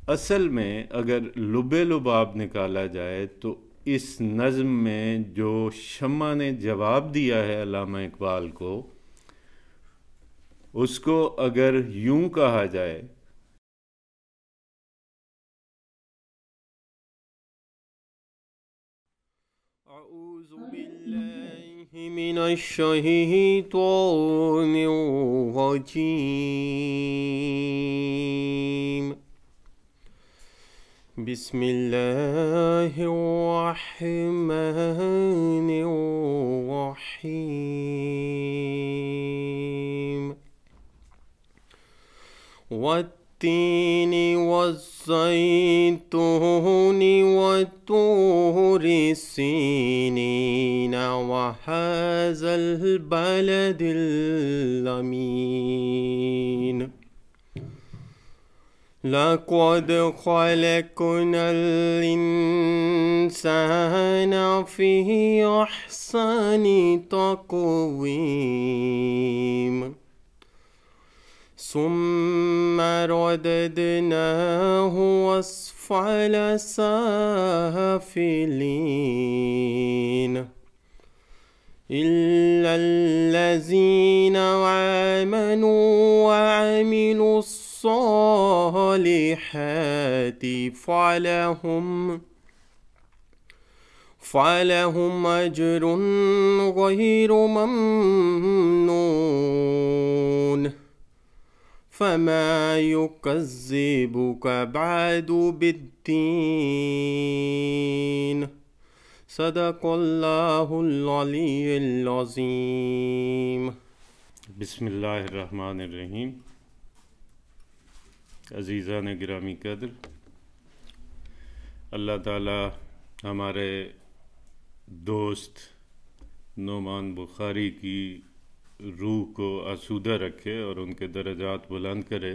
اصل میں اگر لب لباب نکالا جائے تو اس نظم میں جو شمع نے جواب دیا ہے علامہ اقبال کو، اس کو اگر یوں کہا جائے اعوذ باللہ من الشیطان الرجیم، بسم اللہ الرحمن الرحیم، والتین والزیتون والطور سینین وهذا البلد الامین، لقد خلقنا الانسان فی احسن تقویم، ثم رددناه اسفل سافلين إلا الذين آمنوا وعملوا الصالحات فلهم أجر غير ممنون، فما يكذبك بعد بالدين، صدق اللہ العلی العظیم۔ بسم اللہ الرحمن الرحیم۔ عزیزان گرامی قدر، اللہ تعالی ہمارے دوست نعمان بخاری کی روح کو آسودہ رکھے اور ان کے درجات بلند کرے،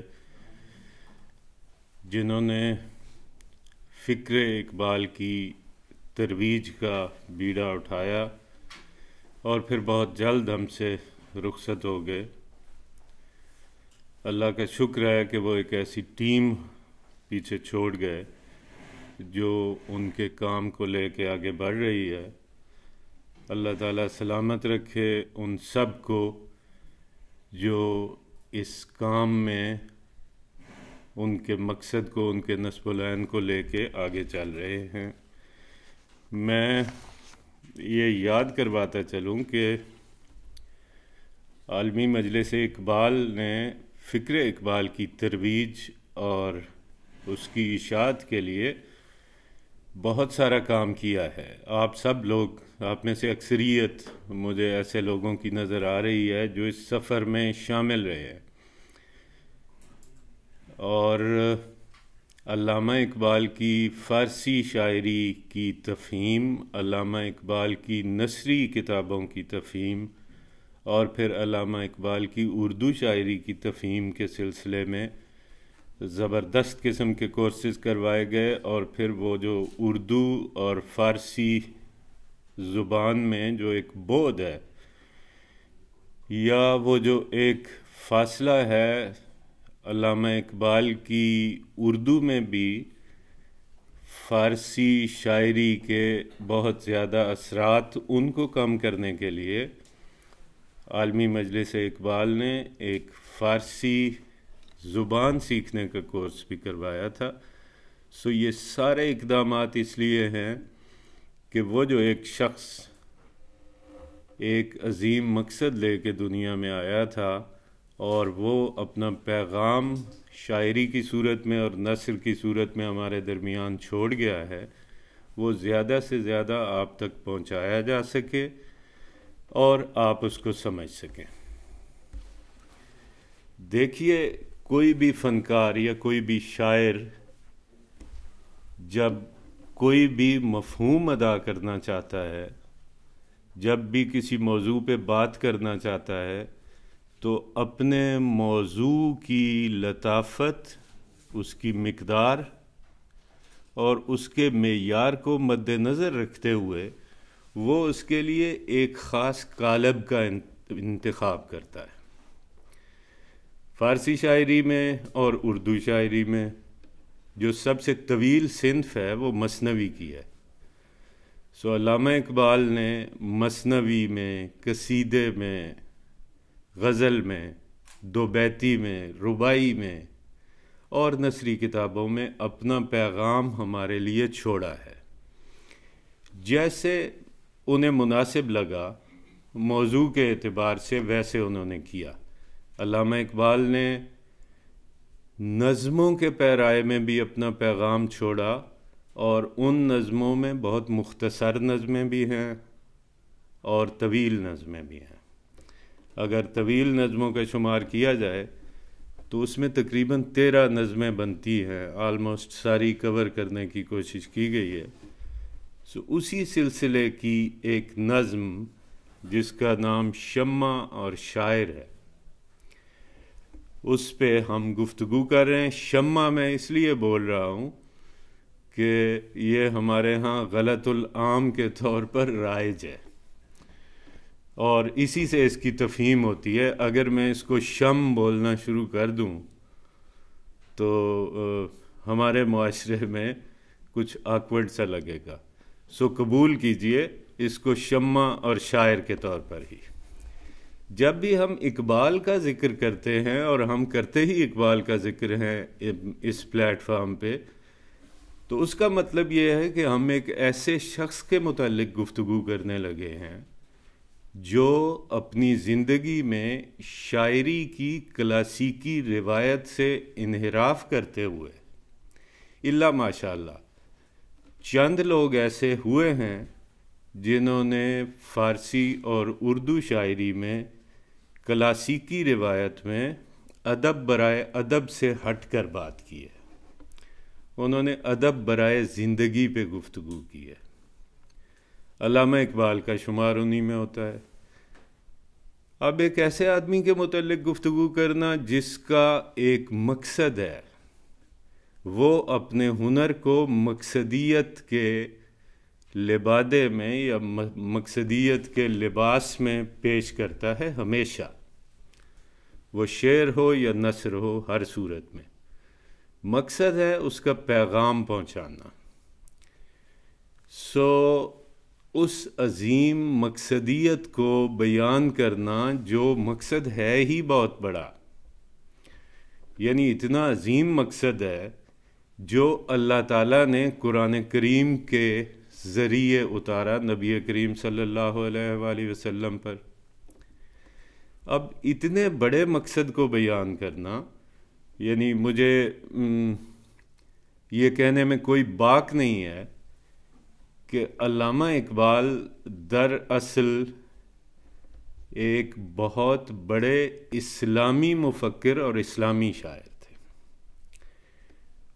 جنہوں نے فکر اقبال کی ترویج کا بیڑا اٹھایا اور پھر بہت جلد ہم سے رخصت ہو گئے۔ اللہ کا شکر ہے کہ وہ ایک ایسی ٹیم پیچھے چھوڑ گئے جو ان کے کام کو لے کے آگے بڑھ رہی ہے۔ اللہ تعالیٰ سلامت رکھے ان سب کو جو اس کام میں ان کے مقصد کو، ان کے نصب العین کو لے کے آگے چل رہے ہیں۔ میں یہ یاد کرواتا چلوں کہ عالمی مجلس اقبال نے فکر اقبال کی ترویج اور اس کی اشاعت کے لیے بہت سارا کام کیا ہے۔ آپ سب لوگ، آپ میں سے اکثریت مجھے ایسے لوگوں کی نظر آ رہی ہے جو اس سفر میں شامل رہے ہیں، اور علامہ اقبال کی فارسی شاعری کی تفہیم، علامہ اقبال کی نثری کتابوں کی تفہیم، اور پھر علامہ اقبال کی اردو شاعری کی تفہیم کے سلسلے میں زبردست قسم کے کورسز کروائے گئے، اور پھر وہ جو اردو اور فارسی زبان میں جو ایک بعد ہے یا وہ جو ایک فاصلہ ہے، علامہ اقبال کی اردو میں بھی فارسی شاعری کے بہت زیادہ اثرات ان کو کم کرنے کے لیے عالمی مجلس اقبال نے ایک فارسی زبان سیکھنے کا کورس بھی کروایا تھا۔ سو یہ سارے اقدامات اس لیے ہیں کہ وہ جو ایک شخص ایک عظیم مقصد لے کے دنیا میں آیا تھا اور وہ اپنا پیغام شاعری کی صورت میں اور نثر کی صورت میں ہمارے درمیان چھوڑ گیا ہے، وہ زیادہ سے زیادہ آپ تک پہنچایا جا سکے اور آپ اس کو سمجھ سکیں۔ دیکھیے، کوئی بھی فنکار یا کوئی بھی شاعر جب کوئی بھی مفہوم ادا کرنا چاہتا ہے، جب بھی کسی موضوع پہ بات کرنا چاہتا ہے، تو اپنے موضوع کی لطافت، اس کی مقدار اور اس کے معیار کو مد نظر رکھتے ہوئے وہ اس کے لیے ایک خاص قالب کا انتخاب کرتا ہے۔ فارسی شاعری میں اور اردو شاعری میں جو سب سے طویل صنف ہے وہ مثنوی کی ہے. سو علامہ اقبال نے مثنوی میں، قصیدے میں، غزل میں، دو بیتی میں، رباعی میں اور نثری کتابوں میں اپنا پیغام ہمارے لیے چھوڑا ہے. جیسے انہیں مناسب لگا موضوع کے اعتبار سے ویسے انہوں نے کیا. علامہ اقبال نے نظموں کے پیرائے میں بھی اپنا پیغام چھوڑا، اور ان نظموں میں بہت مختصر نظمیں بھی ہیں اور طویل نظمیں بھی ہیں. اگر طویل نظموں کا شمار کیا جائے تو اس میں تقریباً 13 نظمیں بنتی ہیں. آلموسٹ ساری کور کرنے کی کوشش کی گئی ہے. اسی سلسلے کی ایک نظم جس کا نام شمع اور شاعر ہے، اس پہ ہم گفتگو کر رہے ہیں. شمع میں اس لیے بول رہا ہوں کہ یہ ہمارے ہاں غلط العام کے طور پر رائج ہے، اور اسی سے اس کی تفہیم ہوتی ہے. اگر میں اس کو شم بولنا شروع کر دوں تو ہمارے معاشرے میں کچھ آکورڈ سا لگے گا. سو قبول کیجئے اس کو شمع اور شاعر کے طور پر ہی. جب بھی ہم اقبال کا ذکر کرتے ہیں، اور ہم کرتے ہی اقبال کا ذکر ہے اس پلیٹ فارم پہ، تو اس کا مطلب یہ ہے کہ ہم ایک ایسے شخص کے متعلق گفتگو کرنے لگے ہیں جو اپنی زندگی میں شاعری کی کلاسیکی روایت سے انحراف کرتے ہوئے، الا ماشاء اللہ چند لوگ ایسے ہوئے ہیں جنہوں نے فارسی اور اردو شاعری میں کلاسیکی روایت میں ادب برائے ادب سے ہٹ کر بات کی ہے. انہوں نے ادب برائے زندگی پہ گفتگو کی ہے. علامہ اقبال کا شمار انہی میں ہوتا ہے. اب ایک ایسے آدمی کے متعلق گفتگو کرنا جس کا ایک مقصد ہے، وہ اپنے ہنر کو مقصدیت کے لبادے میں یا مقصدیت کے لباس میں پیش کرتا ہے ہمیشہ، وہ شعر ہو یا نثر ہو، ہر صورت میں مقصد ہے اس کا پیغام پہنچانا. سو اس عظیم مقصدیت کو بیان کرنا جو مقصد ہے ہی بہت بڑا، یعنی اتنا عظیم مقصد ہے جو اللہ تعالیٰ نے قرآن کریم کے ذریعے اتارا نبی کریم صلی اللہ علیہ وآلہ وسلم پر. اب اتنے بڑے مقصد کو بیان کرنا، یعنی مجھے یہ کہنے میں کوئی باک نہیں ہے کہ علامہ اقبال دراصل ایک بہت بڑے اسلامی مفکر اور اسلامی شاعر تھے.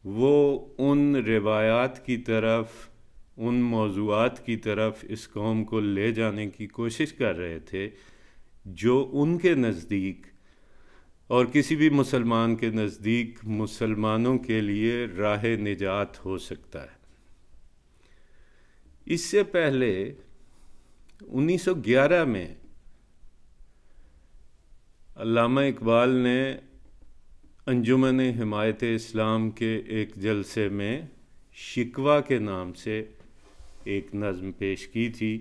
وہ ان روایات کی طرف، ان موضوعات کی طرف اس قوم کو لے جانے کی کوشش کر رہے تھے جو ان کے نزدیک اور کسی بھی مسلمان کے نزدیک مسلمانوں کے لیے راہ نجات ہو سکتا ہے. اس سے پہلے 1911 میں علامہ اقبال نے انجمن حمایت اسلام کے ایک جلسے میں شکوہ کے نام سے ایک نظم پیش کی تھی.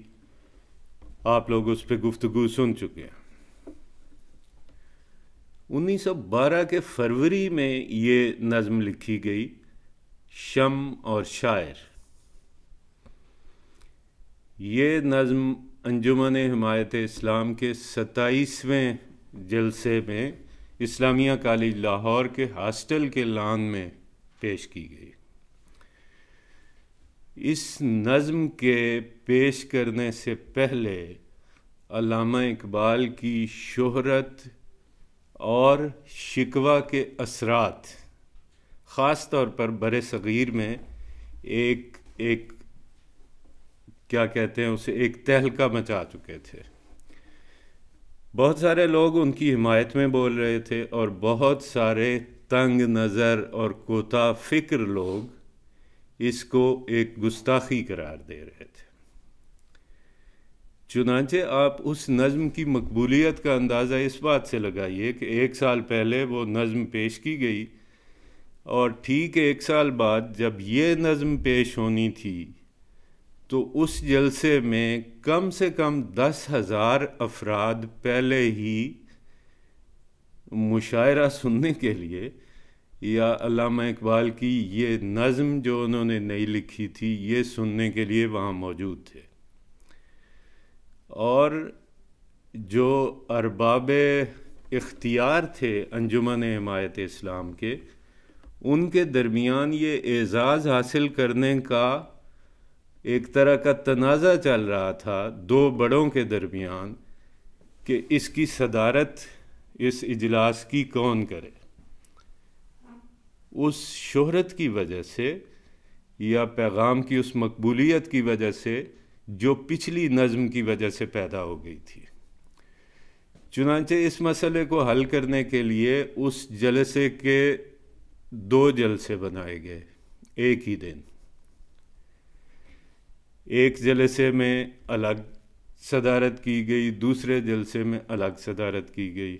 آپ لوگ اس پہ گفتگو سن چکے ہیں. 1912 کے فروری میں یہ نظم لکھی گئی، شم اور شاعر. یہ نظم انجمن حمایت اسلام کے 27ویں جلسے میں اسلامیہ کالج لاہور کے ہاسٹل کے لان میں پیش کی گئی. اس نظم کے پیش کرنے سے پہلے علامہ اقبال کی شہرت اور شکوہ کے اثرات خاص طور پر بر صغیر میں ایک کیا کہتے ہیں اسے، ایک تہلکہ مچا چکے تھے. بہت سارے لوگ ان کی حمایت میں بول رہے تھے، اور بہت سارے تنگ نظر اور کوتا فکر لوگ اس کو ایک گستاخی قرار دے رہے تھے. چنانچہ آپ اس نظم کی مقبولیت کا اندازہ اس بات سے لگائیے کہ 1 سال پہلے وہ نظم پیش کی گئی اور ٹھیک 1 سال بعد جب یہ نظم پیش ہونی تھی تو اس جلسے میں کم سے کم 10,000 افراد پہلے ہی مشاعرہ سننے کے لیے یا علامہ اقبال کی یہ نظم جو انہوں نے نئی لکھی تھی یہ سننے کے لیے وہاں موجود تھے. اور جو ارباب اختیار تھے انجمن حمایت اسلام کے، ان کے درمیان یہ اعزاز حاصل کرنے کا ایک طرح کا تنازع چل رہا تھا 2 بڑوں کے درمیان کہ اس کی صدارت اس اجلاس کی کون کرے. اس شہرت کی وجہ سے یا پیغام کی اس مقبولیت کی وجہ سے جو پچھلی نظم کی وجہ سے پیدا ہو گئی تھی. چنانچہ اس مسئلے کو حل کرنے کے لیے اس جلسے کے 2 جلسے بنائے گئے ایک ہی دن. ایک جلسے میں الگ صدارت کی گئی، دوسرے جلسے میں الگ صدارت کی گئی.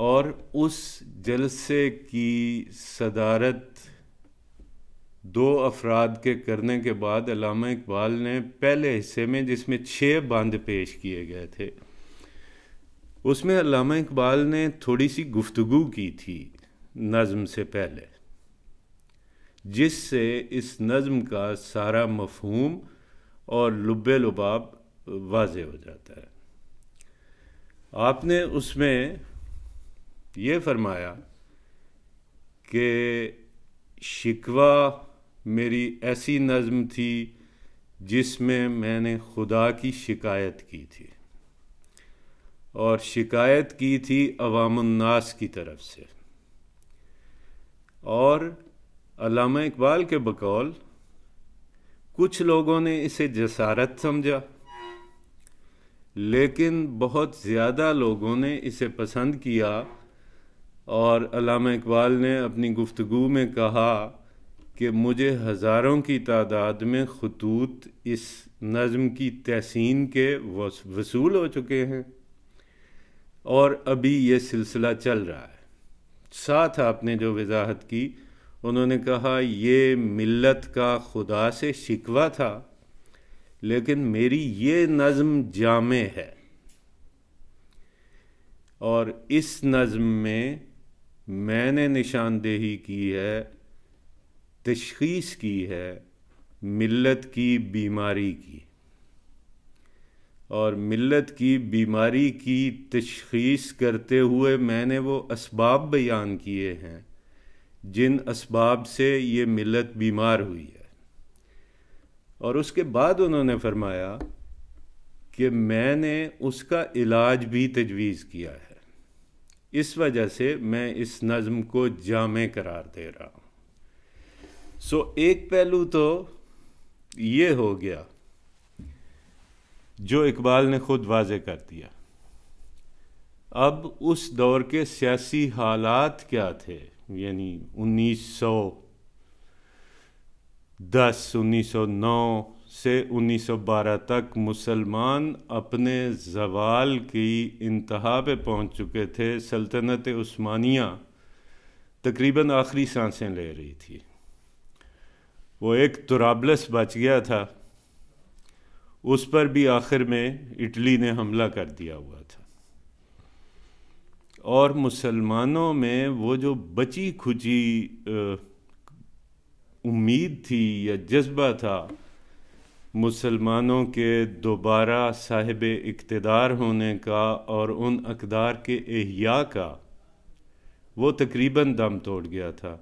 اور اس جلسے کی صدارت 2 افراد کے کرنے کے بعد علامہ اقبال نے پہلے حصے میں، جس میں 6 بند پیش کیے گئے تھے، اس میں علامہ اقبال نے تھوڑی سی گفتگو کی تھی نظم سے پہلے، جس سے اس نظم کا سارا مفہوم اور لب لباب واضح ہو جاتا ہے. آپ نے اس میں یہ فرمایا کہ شکوہ میری ایسی نظم تھی جس میں نے خدا کی شکایت کی تھی، اور شکایت کی تھی عوام الناس کی طرف سے. اور علامہ اقبال کے بقول کچھ لوگوں نے اسے جسارت سمجھا، لیکن بہت زیادہ لوگوں نے اسے پسند کیا. اور علامہ اقبال نے اپنی گفتگو میں کہا کہ مجھے ہزاروں کی تعداد میں خطوط اس نظم کی تحسین کے وصول ہو چکے ہیں، اور ابھی یہ سلسلہ چل رہا ہے. ساتھ آپ نے جو وضاحت کی، انہوں نے کہا یہ ملت کا خدا سے شکوہ تھا، لیکن میری یہ نظم جامع ہے، اور اس نظم میں نے نشاندہی کی ہے، تشخیص کی ہے ملت کی بیماری کی، اور ملت کی بیماری کی تشخیص کرتے ہوئے میں نے وہ اسباب بیان کیے ہیں جن اسباب سے یہ ملت بیمار ہوئی ہے. اور اس کے بعد انہوں نے فرمایا کہ میں نے اس کا علاج بھی تجویز کیا ہے، اس وجہ سے میں اس نظم کو جامع قرار دے رہا ہوں. ایک پہلو تو یہ ہو گیا جو اقبال نے خود واضح کر دیا. اب اس دور کے سیاسی حالات کیا تھے، یعنی 1910 1909 سے 1912 تک مسلمان اپنے زوال کی انتہا پہ پہنچ چکے تھے. سلطنت عثمانیہ تقریباً آخری سانسیں لے رہی تھی. وہ ایک طرابلس بچ گیا تھا، اس پر بھی آخر میں اٹلی نے حملہ کر دیا ہوا تھا. اور مسلمانوں میں وہ جو بچی کھچی امید تھی یا جذبہ تھا مسلمانوں کے دوبارہ صاحب اقتدار ہونے کا اور ان اقدار کے احیاء کا، وہ تقریباً دم توڑ گیا تھا.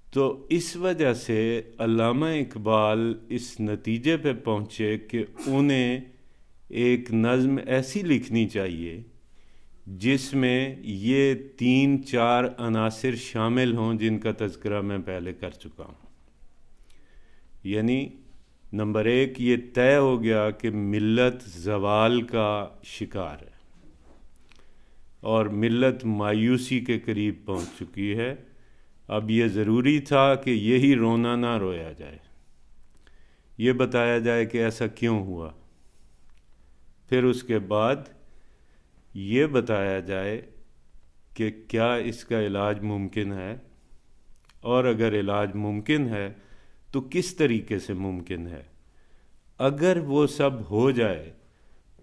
تو اس وجہ سے علامہ اقبال اس نتیجے پہ پہنچے کہ انہیں ایک نظم ایسی لکھنی چاہیے جس میں یہ 3-4 عناصر شامل ہوں جن کا تذکرہ میں پہلے کر چکا ہوں. یعنی نمبر 1 یہ طے ہو گیا کہ ملت زوال کا شکار ہے اور ملت مایوسی کے قریب پہنچ چکی ہے. اب یہ ضروری تھا کہ یہی رونا نہ رویا جائے، یہ بتایا جائے کہ ایسا کیوں ہوا. پھر اس کے بعد یہ بتایا جائے کہ کیا اس کا علاج ممکن ہے، اور اگر علاج ممکن ہے تو کس طریقے سے ممکن ہے۔ اگر وہ سب ہو جائے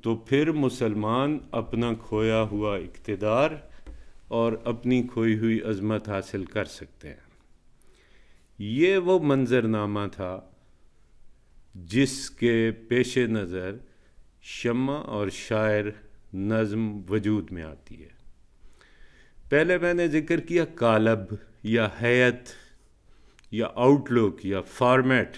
تو پھر مسلمان اپنا کھویا ہوا اقتدار اور اپنی کھوئی ہوئی عظمت حاصل کر سکتے ہیں۔ یہ وہ منظرنامہ تھا جس کے پیش نظر شمع اور شاعر نظم وجود میں آتی ہے۔ پہلے میں نے ذکر کیا قالب یا ہیئت یا آؤٹ لک یا فارمیٹ،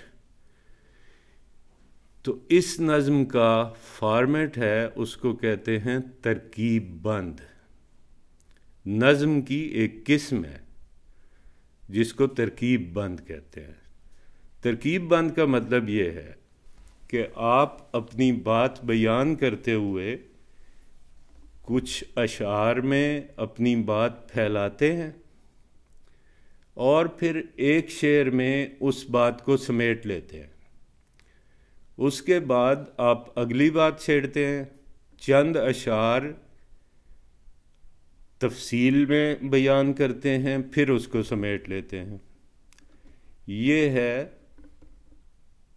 تو اس نظم کا فارمیٹ ہے، اس کو کہتے ہیں ترکیب بند۔ نظم کی ایک قسم ہے جس کو ترکیب بند کہتے ہیں۔ ترکیب بند کا مطلب یہ ہے کہ آپ اپنی بات بیان کرتے ہوئے کچھ اشعار میں اپنی بات پھیلاتے ہیں اور پھر ایک شعر میں اس بات کو سمیٹ لیتے ہیں۔ اس کے بعد آپ اگلی بات چھیڑتے ہیں، چند اشعار تفصیل میں بیان کرتے ہیں، پھر اس کو سمیٹ لیتے ہیں۔ یہ ہے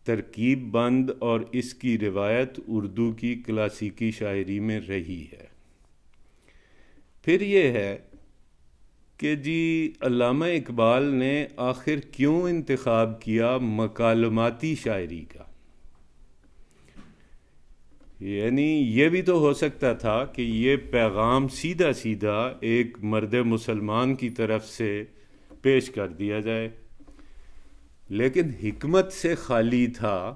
ترکیب بند، اور اس کی روایت اردو کی کلاسیکی شاعری میں رہی ہے۔ پھر یہ ہے کہ جی علامہ اقبال نے آخر کیوں انتخاب کیا مکالماتی شاعری کا؟ یعنی یہ بھی تو ہو سکتا تھا کہ یہ پیغام سیدھا سیدھا ایک مرد مسلمان کی طرف سے پیش کر دیا جائے، لیکن حکمت سے خالی تھا،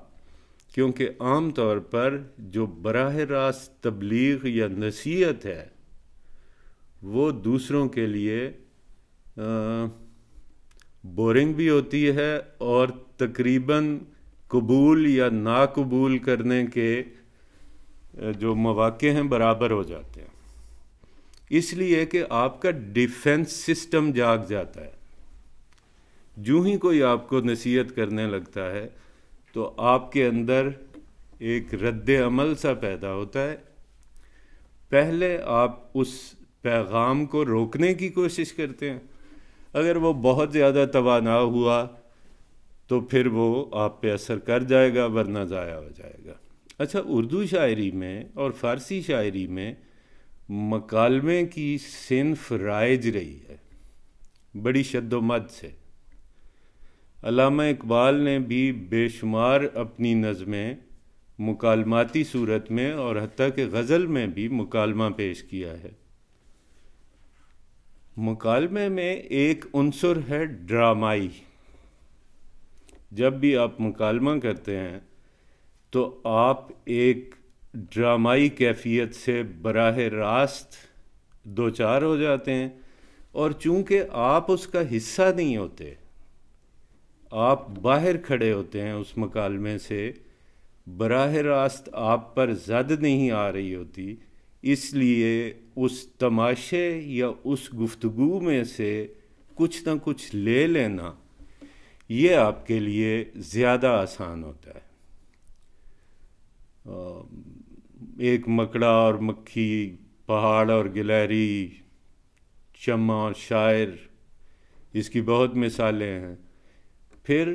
کیونکہ عام طور پر جو براہ راست تبلیغ یا نصیحت ہے وہ دوسروں کے لیے بورنگ بھی ہوتی ہے اور تقریباً قبول یا ناقبول کرنے کے جو مواقع ہیں برابر ہو جاتے ہیں، اس لیے کہ آپ کا ڈیفنس سسٹم جاگ جاتا ہے۔ جو ہی کوئی آپ کو نصیحت کرنے لگتا ہے تو آپ کے اندر ایک رد عمل سا پیدا ہوتا ہے۔ پہلے آپ اس پیغام کو روکنے کی کوشش کرتے ہیں، اگر وہ بہت زیادہ توانا ہوا تو پھر وہ آپ پہ اثر کر جائے گا، ورنہ ضائع ہو جائے گا۔ اچھا، اردو شاعری میں اور فارسی شاعری میں مکالمے کی صنف رائج رہی ہے بڑی شد و مد سے۔ علامہ اقبال نے بھی بے شمار اپنی نظمیں مکالماتی صورت میں اور حتیٰ کہ غزل میں بھی مکالمہ پیش کیا ہے۔ مکالمے میں ایک عنصر ہے ڈرامائی۔ جب بھی آپ مکالمہ کرتے ہیں تو آپ ایک ڈرامائی کیفیت سے براہ راست دوچار ہو جاتے ہیں، اور چونکہ آپ اس کا حصہ نہیں ہوتے، آپ باہر کھڑے ہوتے ہیں اس مکالمے سے، براہ راست آپ پر زد نہیں آ رہی ہوتی، اس لیے اس تماشے یا اس گفتگو میں سے کچھ نہ کچھ لے لینا یہ آپ کے لیے زیادہ آسان ہوتا ہے۔ ایک مکڑا اور مکھی، پہاڑ اور گلہری، شمع اور شاعر، اس کی بہت مثالیں ہیں۔ پھر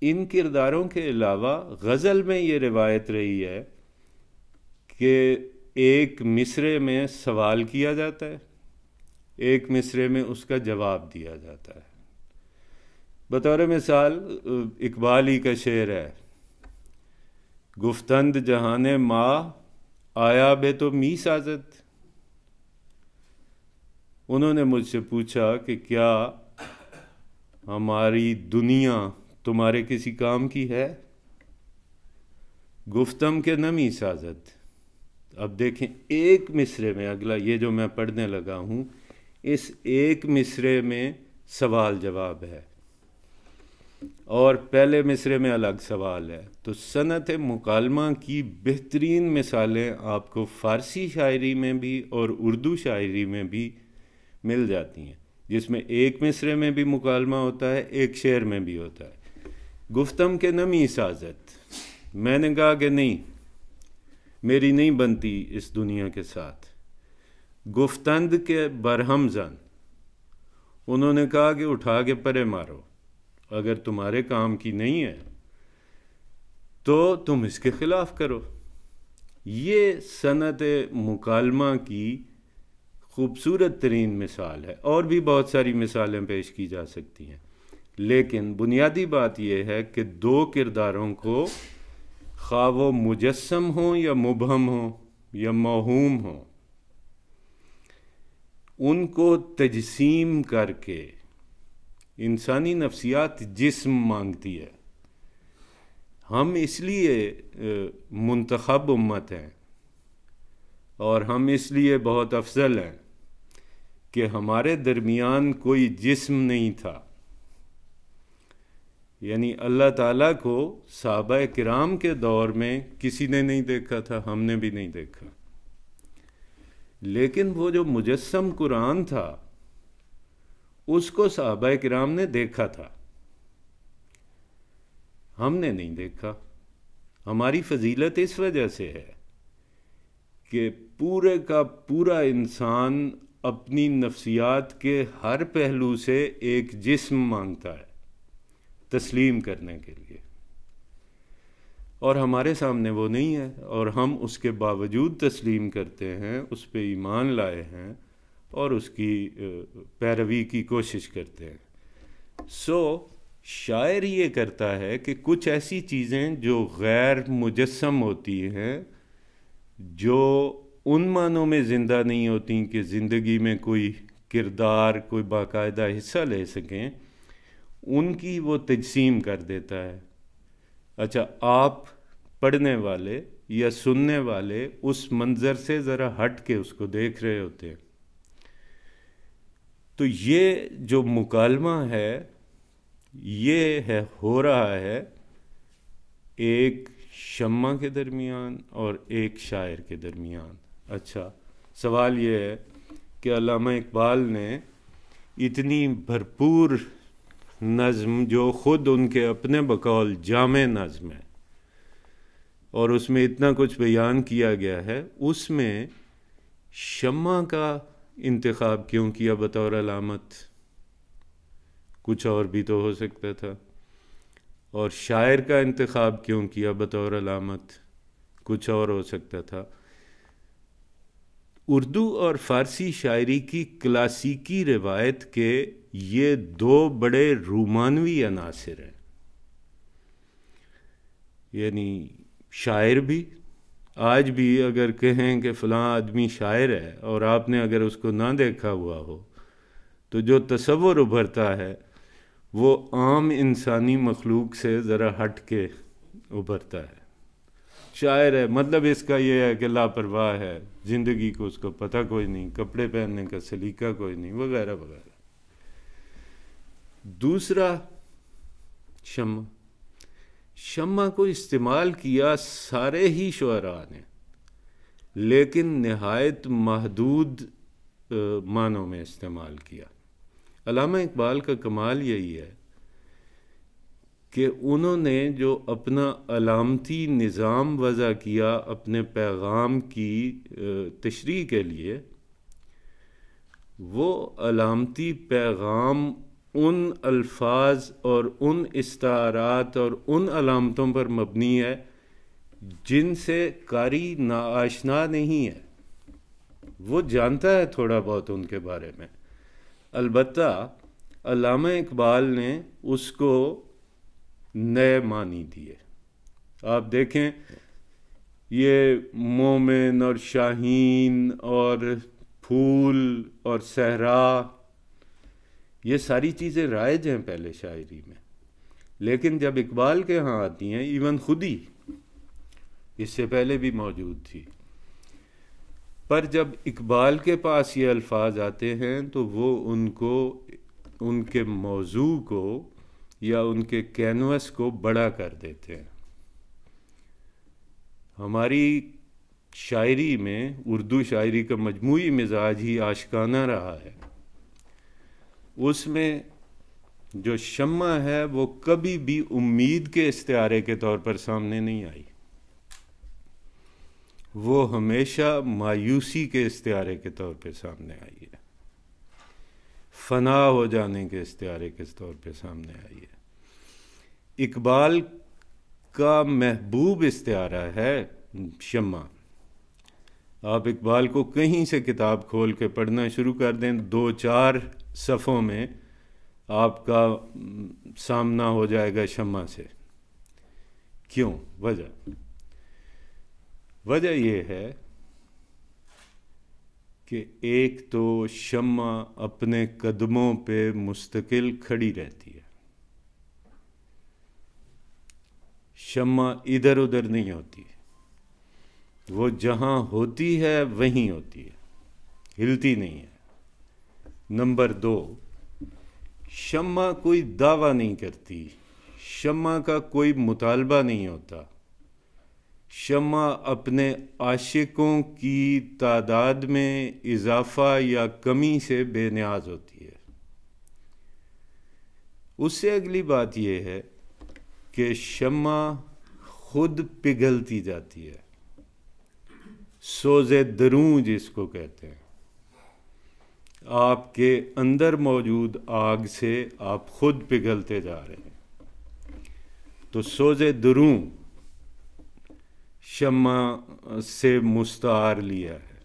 ان کرداروں کے علاوہ غزل میں یہ روایت رہی ہے کہ ایک مصرعے میں سوال کیا جاتا ہے، ایک مصرعے میں اس کا جواب دیا جاتا ہے۔ بطور مثال اقبال ہی کا شعر ہے، گفتند جہان ماں آیا بے تو می سازد۔ انہوں نے مجھ سے پوچھا کہ کیا ہماری دنیا تمہارے کسی کام کی ہے؟ گفتم کے نمی سازد۔ اب دیکھیں، ایک مصرعے میں، اگلا یہ جو میں پڑھنے لگا ہوں، اس ایک مصرعے میں سوال جواب ہے اور پہلے مصرعے میں الگ سوال ہے۔ تو صنعت مکالمہ کی بہترین مثالیں آپ کو فارسی شاعری میں بھی اور اردو شاعری میں بھی مل جاتی ہیں، جس میں ایک مصرعے میں بھی مکالمہ ہوتا ہے، ایک شعر میں بھی ہوتا ہے۔ گفتم کے نمی سازت، میں نے کہا کہ نہیں، میری نہیں بنتی اس دنیا کے ساتھ۔ گفتند کے برہم زن، انہوں نے کہا کہ اٹھا کے پرے مارو، اگر تمہارے کام کی نہیں ہے تو تم اس کے خلاف کرو۔ یہ صنعت مکالمہ کی خوبصورت ترین مثال ہے، اور بھی بہت ساری مثالیں پیش کی جا سکتی ہیں، لیکن بنیادی بات یہ ہے کہ دو کرداروں کو، خواہ وہ مجسم ہوں یا مبہم ہوں یا موہوم ہوں، ان کو تجسیم کر کے، انسانی نفسیات جسم مانگتی ہے۔ ہم اس لیے منتخب امت ہیں اور ہم اس لیے بہت افضل ہیں کہ ہمارے درمیان کوئی جسم نہیں تھا، یعنی اللہ تعالیٰ کو صحابہ کرام کے دور میں کسی نے نہیں دیکھا تھا، ہم نے بھی نہیں دیکھا، لیکن وہ جو مجسم قرآن تھا اس کو صحابہ کرام نے دیکھا تھا، ہم نے نہیں دیکھا۔ ہماری فضیلت اس وجہ سے ہے کہ پورے کا پورا انسان اپنی نفسیات کے ہر پہلو سے ایک جسم مانگتا ہے تسلیم کرنے کے لیے، اور ہمارے سامنے وہ نہیں ہے، اور ہم اس کے باوجود تسلیم کرتے ہیں، اس پہ ایمان لائے ہیں اور اس کی پیروی کی کوشش کرتے ہیں۔ شاعر یہ کرتا ہے کہ کچھ ایسی چیزیں جو غیر مجسم ہوتی ہیں، جو ان معنوں میں زندہ نہیں ہوتی کہ زندگی میں کوئی کردار، کوئی باقاعدہ حصہ لے سکیں، ان کی وہ تجسیم کر دیتا ہے۔ اچھا، آپ پڑھنے والے یا سننے والے اس منظر سے ذرا ہٹ کے اس کو دیکھ رہے ہوتے ہیں، تو یہ جو مکالمہ ہے یہ ہو رہا ہے ایک شمع کے درمیان اور ایک شاعر کے درمیان۔ اچھا، سوال یہ ہے کہ علامہ اقبال نے اتنی بھرپور نظم، جو خود ان کے اپنے بقول جامع نظم ہے اور اس میں اتنا کچھ بیان کیا گیا ہے، اس میں شمع کا انتخاب کیوں کیا بطور علامت؟ کچھ اور بھی تو ہو سکتا تھا۔ اور شاعر کا انتخاب کیوں کیا بطور علامت؟ کچھ اور ہو سکتا تھا۔ اردو اور فارسی شاعری کی کلاسیکی روایت کے یہ دو بڑے رومانوی عناصر ہیں، یعنی شاعر بھی، آج بھی اگر کہیں کہ فلاں آدمی شاعر ہے اور آپ نے اگر اس کو نہ دیکھا ہوا ہو تو جو تصور ابھرتا ہے وہ عام انسانی مخلوق سے ذرا ہٹ کے ابھرتا ہے۔ شاعر ہے مطلب اس کا یہ ہے کہ لاپرواہ ہے، زندگی کو اس کو پتہ کوئی نہیں، کپڑے پہننے کا سلیقہ کوئی نہیں، وغیرہ وغیرہ۔ دوسرا، شمع کو استعمال کیا سارے ہی شعراء نے، لیکن نہایت محدود معنوں میں استعمال کیا۔ علامہ اقبال کا کمال یہی ہے کہ انہوں نے جو اپنا علامتی نظام وضع کیا اپنے پیغام کی تشریح کے لیے، وہ علامتی پیغام ان الفاظ اور ان استعارات اور ان علامتوں پر مبنی ہے جن سے قاری ناآشنا نہیں ہے، وہ جانتا ہے تھوڑا بہت ان کے بارے میں، البتہ علامہ اقبال نے اس کو نئے معنی دیے۔ آپ دیکھیں یہ مومن اور شاہین اور پھول اور صحرا، یہ ساری چیزیں رائج ہیں پہلے شاعری میں، لیکن جب اقبال کے ہاں آتی ہیں، ایون خود ہی اس سے پہلے بھی موجود تھی، پر جب اقبال کے پاس یہ الفاظ آتے ہیں تو وہ ان کو، ان کے موضوع کو یا ان کے کینوس کو بڑا کر دیتے ہیں۔ ہماری شاعری میں، اردو شاعری کا مجموعی مزاج ہی عاشقانہ رہا ہے، اس میں جو شمع ہے وہ کبھی بھی امید کے استعارے کے طور پر سامنے نہیں آئی، وہ ہمیشہ مایوسی کے استعارے کے طور پہ سامنے آئی ہے، فنا ہو جانے کے استعارے کے طور پہ سامنے آئی ہے۔ اقبال کا محبوب استعارہ ہے شمع۔ آپ اقبال کو کہیں سے کتاب کھول کے پڑھنا شروع کر دیں، 2-4 صفحوں میں آپ کا سامنا ہو جائے گا شمع سے۔ کیوں؟ وجہ یہ ہے کہ ایک تو شمع اپنے قدموں پہ مستقل کھڑی رہتی ہے، شمع ادھر ادھر نہیں ہوتی، وہ جہاں ہوتی ہے وہیں ہوتی ہے، ہلتی نہیں ہے۔ نمبر 2، شمع کوئی دعویٰ نہیں کرتی، شمع کا کوئی مطالبہ نہیں ہوتا، شمع اپنے عاشقوں کی تعداد میں اضافہ یا کمی سے بے نیاز ہوتی ہے۔ اس سے اگلی بات یہ ہے کہ شمع خود پگھلتی جاتی ہے، سوز دروں جس کو کہتے ہیں۔ آپ کے اندر موجود آگ سے آپ خود پگھلتے جا رہے ہیں، تو سوز دروں شمع سے مستعار لیا ہے۔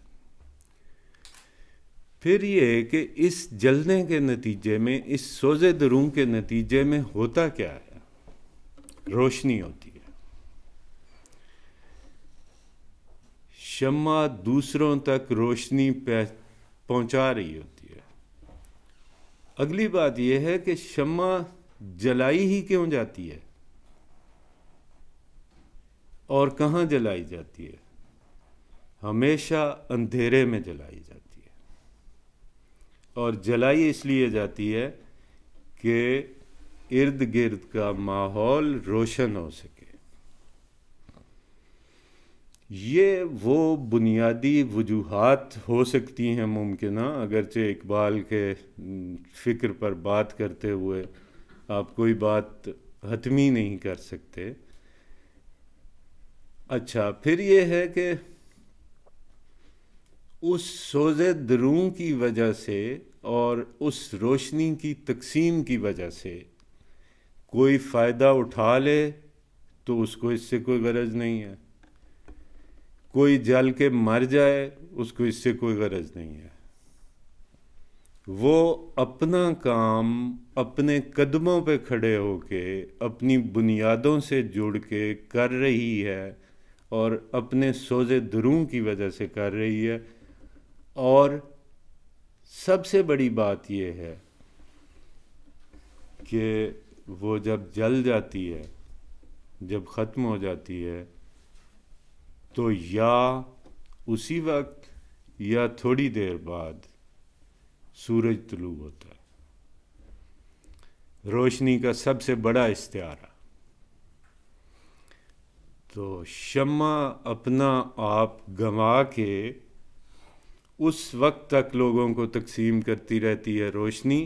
پھر یہ کہ اس جلنے کے نتیجے میں، اس سوز دروں کے نتیجے میں ہوتا کیا ہے؟ روشنی ہوتی ہے۔ شمع دوسروں تک روشنی پہنچا رہی ہوتی ہے۔ اگلی بات یہ ہے کہ شمع جلائی ہی کیوں جاتی ہے اور کہاں جلائی جاتی ہے؟ ہمیشہ اندھیرے میں جلائی جاتی ہے، اور جلائی اس لیے جاتی ہے کہ ارد گرد کا ماحول روشن ہو سکے۔ یہ وہ بنیادی وجوہات ہو سکتی ہیں ممکنہ، اگرچہ اقبال کے فکر پر بات کرتے ہوئے آپ کوئی بات حتمی نہیں کر سکتے۔ اچھا، پھر یہ ہے کہ اس سوز دروں کی وجہ سے اور اس روشنی کی تقسیم کی وجہ سے کوئی فائدہ اٹھا لے تو اس کو اس سے کوئی غرض نہیں ہے، کوئی جل کے مر جائے اس کو اس سے کوئی غرض نہیں ہے۔ وہ اپنا کام اپنے قدموں پہ کھڑے ہو کے اپنی بنیادوں سے جڑ کے کر رہی ہے، اور اپنے سوز دروں کی وجہ سے کر رہی ہے۔ اور سب سے بڑی بات یہ ہے کہ وہ جب جل جاتی ہے، جب ختم ہو جاتی ہے، تو یا اسی وقت یا تھوڑی دیر بعد سورج طلوع ہوتا ہے، روشنی کا سب سے بڑا استعارہ۔ تو شمع اپنا آپ گنوا کے اس وقت تک لوگوں کو تقسیم کرتی رہتی ہے روشنی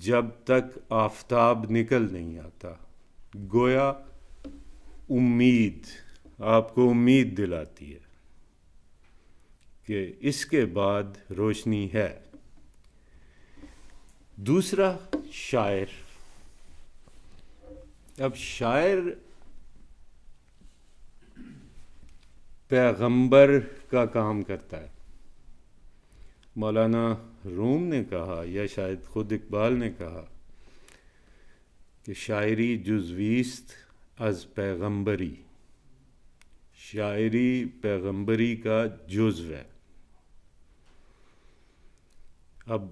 جب تک آفتاب نکل نہیں آتا، گویا امید، آپ کو امید دلاتی ہے کہ اس کے بعد روشنی ہے۔ دوسرا، شاعر۔ اب شاعر پیغمبر کا کام کرتا ہے۔ مولانا روم نے کہا، یا شاید خود اقبال نے کہا کہ شاعری جزویست از پیغمبری، شاعری پیغمبری کا جزو ہے۔ اب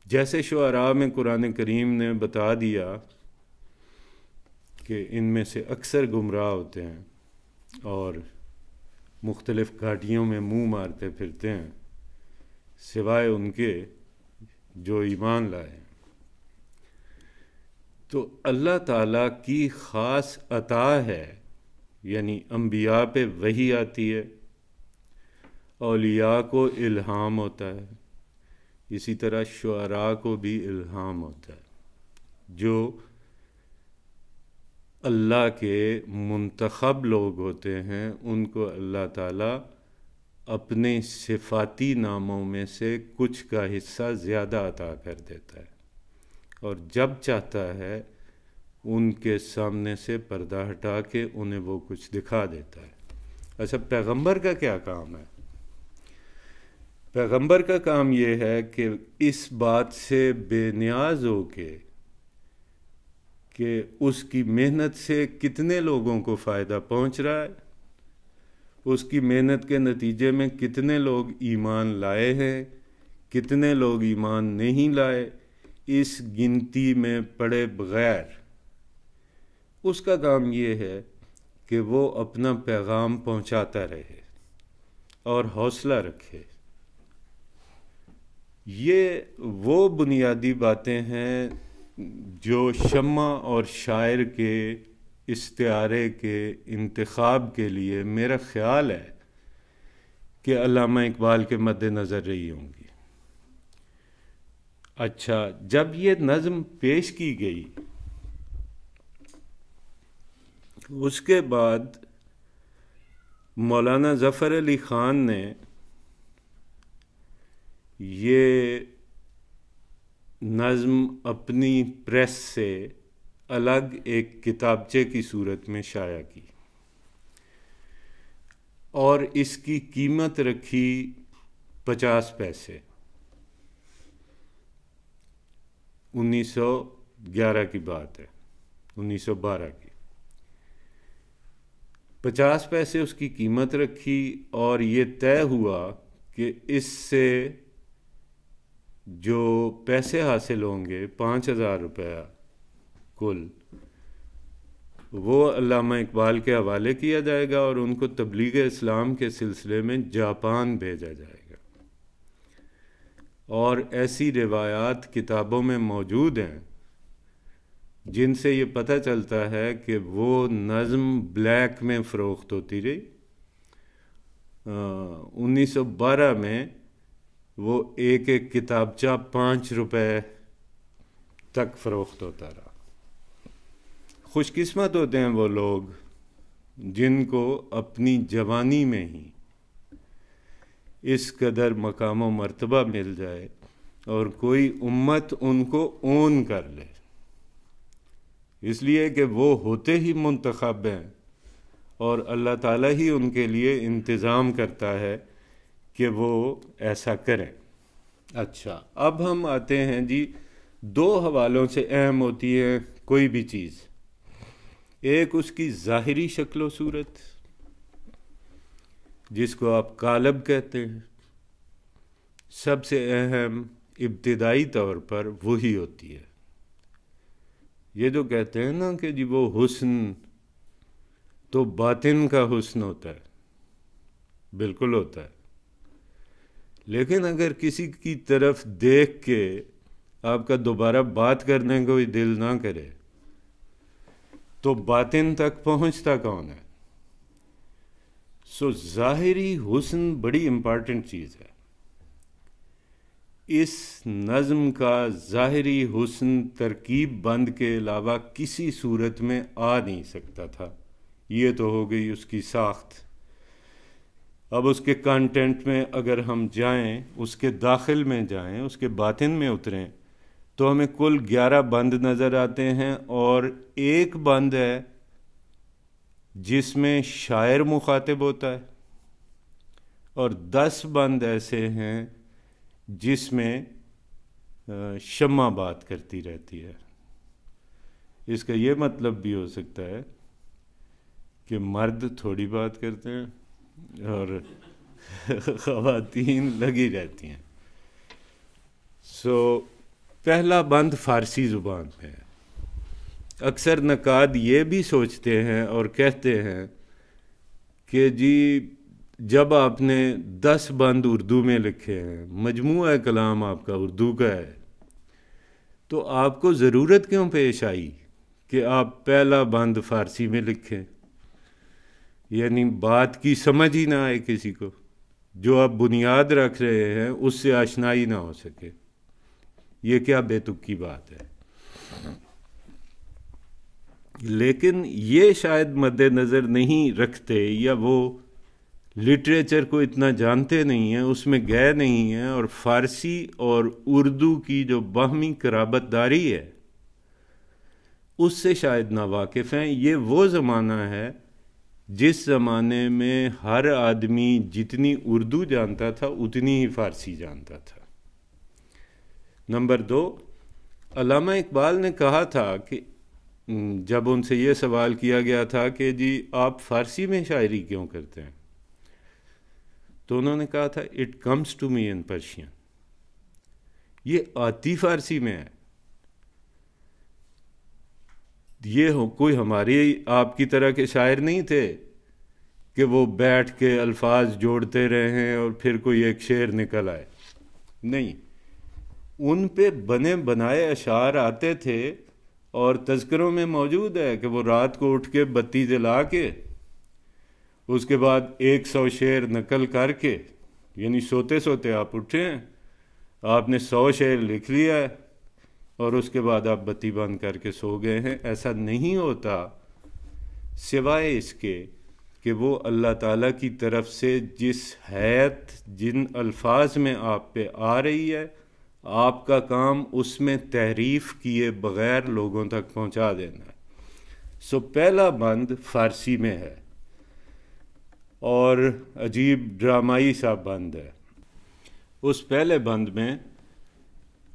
جیسے شعراء میں قرآن کریم نے بتا دیا کہ ان میں سے اکثر گمراہ ہوتے ہیں اور مختلف گھاٹیوں میں منہ مارتے پھرتے ہیں سوائے ان کے جو ایمان لائے ہیں، تو اللہ تعالیٰ کی خاص عطا ہے، یعنی انبیاء پہ وحی آتی ہے، اولیاء کو الہام ہوتا ہے، اسی طرح شعراء کو بھی الہام ہوتا ہے، جو اللہ کے منتخب لوگ ہوتے ہیں ان کو اللہ تعالیٰ اپنے صفاتی ناموں میں سے کچھ کا حصہ زیادہ عطا کر دیتا ہے، اور جب چاہتا ہے ان کے سامنے سے پردہ ہٹا کے انہیں وہ کچھ دکھا دیتا ہے۔ اچھا، پیغمبر کا کیا کام ہے؟ پیغمبر کا کام یہ ہے کہ اس بات سے بے نیاز ہو کے کہ اس کی محنت سے کتنے لوگوں کو فائدہ پہنچ رہا ہے، اس کی محنت کے نتیجے میں کتنے لوگ ایمان لائے ہیں، کتنے لوگ ایمان نہیں لائے، اس گنتی میں پڑے بغیر اس کا کام یہ ہے کہ وہ اپنا پیغام پہنچاتا رہے اور حوصلہ رکھے۔ یہ وہ بنیادی باتیں ہیں جو شمع اور شاعر کے استعارے کے انتخاب کے لیے میرا خیال ہے کہ علامہ اقبال کے مد نظر رہی ہوں گی۔ اچھا، جب یہ نظم پیش کی گئی اس کے بعد مولانا ظفر علی خان نے یہ نظم اپنی پریس سے الگ ایک کتابچے کی صورت میں شائع کی اور اس کی قیمت رکھی 50 پیسے، 1911 کی بات ہے، 1912 کی 50 پیسے اس کی قیمت رکھی، اور یہ طے ہوا کہ اس سے جو پیسے حاصل ہوں گے 5000 روپیہ کل، وہ علامہ اقبال کے حوالے کیا جائے گا اور ان کو تبلیغ اسلام کے سلسلے میں جاپان بھیجا جائے گا۔ اور ایسی روایات کتابوں میں موجود ہیں جن سے یہ پتہ چلتا ہے کہ وہ نظم بلیک میں فروخت ہوتی رہی۔ 1912 میں وہ ایک ایک کتابچہ 5 روپے تک فروخت ہوتا رہا۔ خوش قسمت ہوتے ہیں وہ لوگ جن کو اپنی جوانی میں ہی اس قدر مقام و مرتبہ مل جائے اور کوئی امت ان کو اون کر لے، اس لیے کہ وہ ہوتے ہی منتخب ہیں اور اللہ تعالیٰ ہی ان کے لیے انتظام کرتا ہے کہ وہ ایسا کریں۔ اچھا، اب ہم آتے ہیں جی، 2 حوالوں سے اہم ہوتی ہے کوئی بھی چیز۔ ایک اس کی ظاہری شکل و صورت جس کو آپ قالب کہتے ہیں، سب سے اہم ابتدائی طور پر وہی ہوتی ہے۔ یہ جو کہتے ہیں نا کہ جی وہ حسن تو باطن کا حسن ہوتا ہے، بالکل ہوتا ہے، لیکن اگر کسی کی طرف دیکھ کے آپ کا دوبارہ بات کرنے کو ہی دل نہ کرے تو باطن تک پہنچتا کون ہے؟ ظاہری حسن بڑی امپارٹنٹ چیز ہے۔ اس نظم کا ظاہری حسن ترکیب بند کے علاوہ کسی صورت میں آ نہیں سکتا تھا۔ یہ تو ہو گئی اس کی ساخت۔ اب اس کے کانٹینٹ میں اگر ہم جائیں، اس کے داخل میں جائیں، اس کے باطن میں اتریں، تو ہمیں کل 11 بند نظر آتے ہیں، اور ایک بند ہے جس میں شاعر مخاطب ہوتا ہے، اور 10 بند ایسے ہیں جس میں شمع بات کرتی رہتی ہے۔ اس کا یہ مطلب بھی ہو سکتا ہے کہ مرد تھوڑی بات کرتے ہیں اور خواتین لگی رہتی ہیں۔ پہلا بند فارسی زبان میں ہے۔ اکثر نقاد یہ بھی سوچتے ہیں اور کہتے ہیں کہ جی جب آپ نے 10 بند اردو میں لکھے ہیں، مجموعہ کلام آپ کا اردو کا ہے، تو آپ کو ضرورت کیوں پیش آئی کہ آپ پہلا بند فارسی میں لکھیں؟ یعنی بات کی سمجھ ہی نہ آئے کسی کو، جو آپ بنیاد رکھ رہے ہیں اس سے آشنائی نہ ہو سکے۔ یہ کیا بے تکی بات ہے؟ لیکن یہ شاید مد نظر نہیں رکھتے یا وہ لٹریچر کو اتنا جانتے نہیں ہیں، اس میں گئے نہیں ہیں، اور فارسی اور اردو کی جو باہمی قرابت داری ہے اس سے شاید نا واقف ہیں۔ یہ وہ زمانہ ہے جس زمانے میں ہر آدمی جتنی اردو جانتا تھا اتنی ہی فارسی جانتا تھا۔ نمبر 2، علامہ اقبال نے کہا تھا کہ جب ان سے یہ سوال کیا گیا تھا کہ جی آپ فارسی میں شاعری کیوں کرتے ہیں، تو انہوں نے کہا تھا it comes to me in Persian, یہ آتی فارسی میں ہے، یہ کوئی ہماری آپ کی طرح کے شاعر نہیں تھے کہ وہ بیٹھ کے الفاظ جوڑتے رہے ہیں اور پھر کوئی ایک شعر نکل آئے، نہیں، ان پہ بنے بنائے اشعار آتے تھے، اور تذکروں میں موجود ہے کہ وہ رات کو اٹھ کے بتی جلا کے اس کے بعد 100 شعر نقل کر کے، یعنی سوتے سوتے آپ اٹھے ہیں، آپ نے 100 شعر لکھ لیا ہے اور اس کے بعد آپ بتی بند کر کے سو گئے ہیں۔ ایسا نہیں ہوتا، سوائے اس کے کہ وہ اللہ تعالیٰ کی طرف سے جس حیت جن الفاظ میں آپ پہ آ رہی ہے، آپ کا کام اس میں تحریف کیے بغیر لوگوں تک پہنچا دینا ہے۔ سو پہلا بند فارسی میں ہے اور عجیب ڈرامائی سا بند ہے۔ اس پہلے بند میں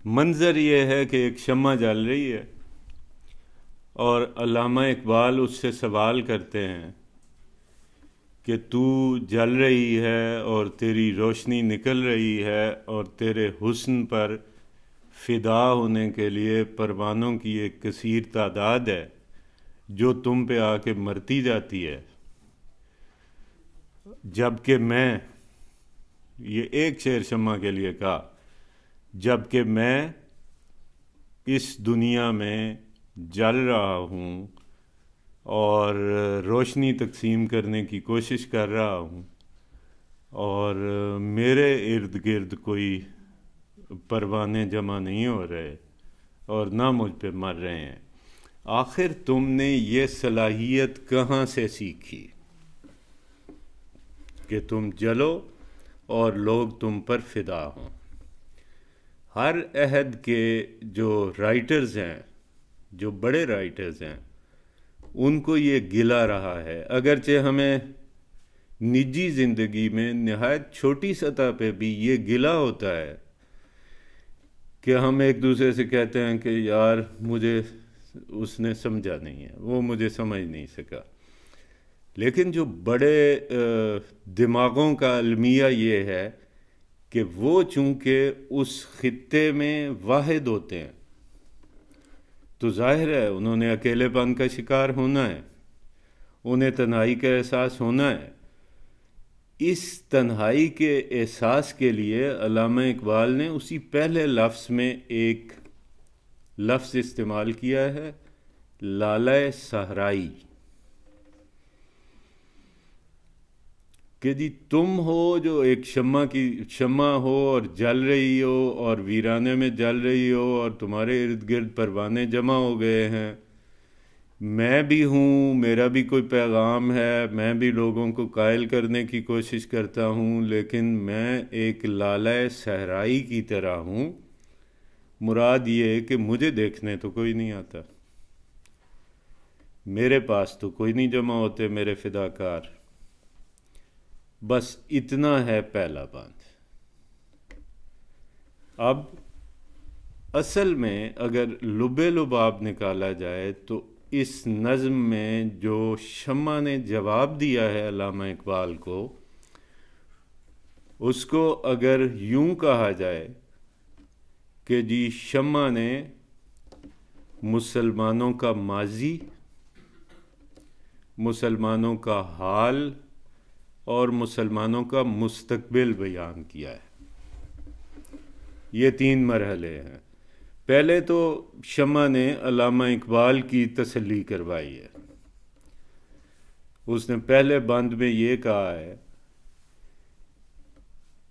منظر یہ ہے کہ ایک شمع جل رہی ہے اور علامہ اقبال اس سے سوال کرتے ہیں کہ تو جل رہی ہے اور تیری روشنی نکل رہی ہے اور تیرے حسن پر فدا ہونے کے لیے پروانوں کی ایک کثیر تعداد ہے جو تم پہ آ کے مرتی جاتی ہے، جبکہ میں، یہ ایک شعر شمع کے لیے کہا، جبکہ میں اس دنیا میں جل رہا ہوں اور روشنی تقسیم کرنے کی کوشش کر رہا ہوں، اور میرے ارد گرد کوئی پروانے جمع نہیں ہو رہے اور نہ مجھ پہ مر رہے ہیں۔ آخر تم نے یہ صلاحیت کہاں سے سیکھی کہ تم جلو اور لوگ تم پر فدا ہوں؟ ہر عہد کے جو رائٹرز ہیں، جو بڑے رائٹرز ہیں، ان کو یہ گلا رہا ہے، اگرچہ ہمیں نجی زندگی میں نہایت چھوٹی سطح پہ بھی یہ گلا ہوتا ہے کہ ہم ایک دوسرے سے کہتے ہیں کہ یار مجھے اس نے سمجھا نہیں ہے، وہ مجھے سمجھ نہیں سکا۔ لیکن جو بڑے دماغوں کا المیہ یہ ہے کہ وہ چونکہ اس خطے میں واحد ہوتے ہیں تو ظاہر ہے انہوں نے اکیلے پن کا شکار ہونا ہے، انہیں تنہائی کا احساس ہونا ہے۔ اس تنہائی کے احساس کے لیے علامہ اقبال نے اسی پہلے لفظ میں ایک لفظ استعمال کیا ہے، لالہ صحرائی، کہ جی تم ہو جو ایک شمع ہو اور جل رہی ہو اور ویرانے میں جل رہی ہو اور تمہارے ارد گرد پروانے جمع ہو گئے ہیں، میں بھی ہوں، میرا بھی کوئی پیغام ہے، میں بھی لوگوں کو قائل کرنے کی کوشش کرتا ہوں، لیکن میں ایک لالہ صحرائی کی طرح ہوں۔ مراد یہ کہ مجھے دیکھنے تو کوئی نہیں آتا، میرے پاس تو کوئی نہیں جمع ہوتے میرے فداکار۔ بس اتنا ہے پہلا بند۔ اب اصل میں اگر لب لباب نکالا جائے تو اس نظم میں جو شمع نے جواب دیا ہے علامہ اقبال کو، اس کو اگر یوں کہا جائے کہ جی شمع نے مسلمانوں کا ماضی، مسلمانوں کا حال اور مسلمانوں کا مستقبل بیان کیا ہے۔ یہ 3 مرحلے ہیں۔ پہلے تو شمع نے علامہ اقبال کی تسلی کروائی ہے، اس نے پہلے بند میں یہ کہا ہے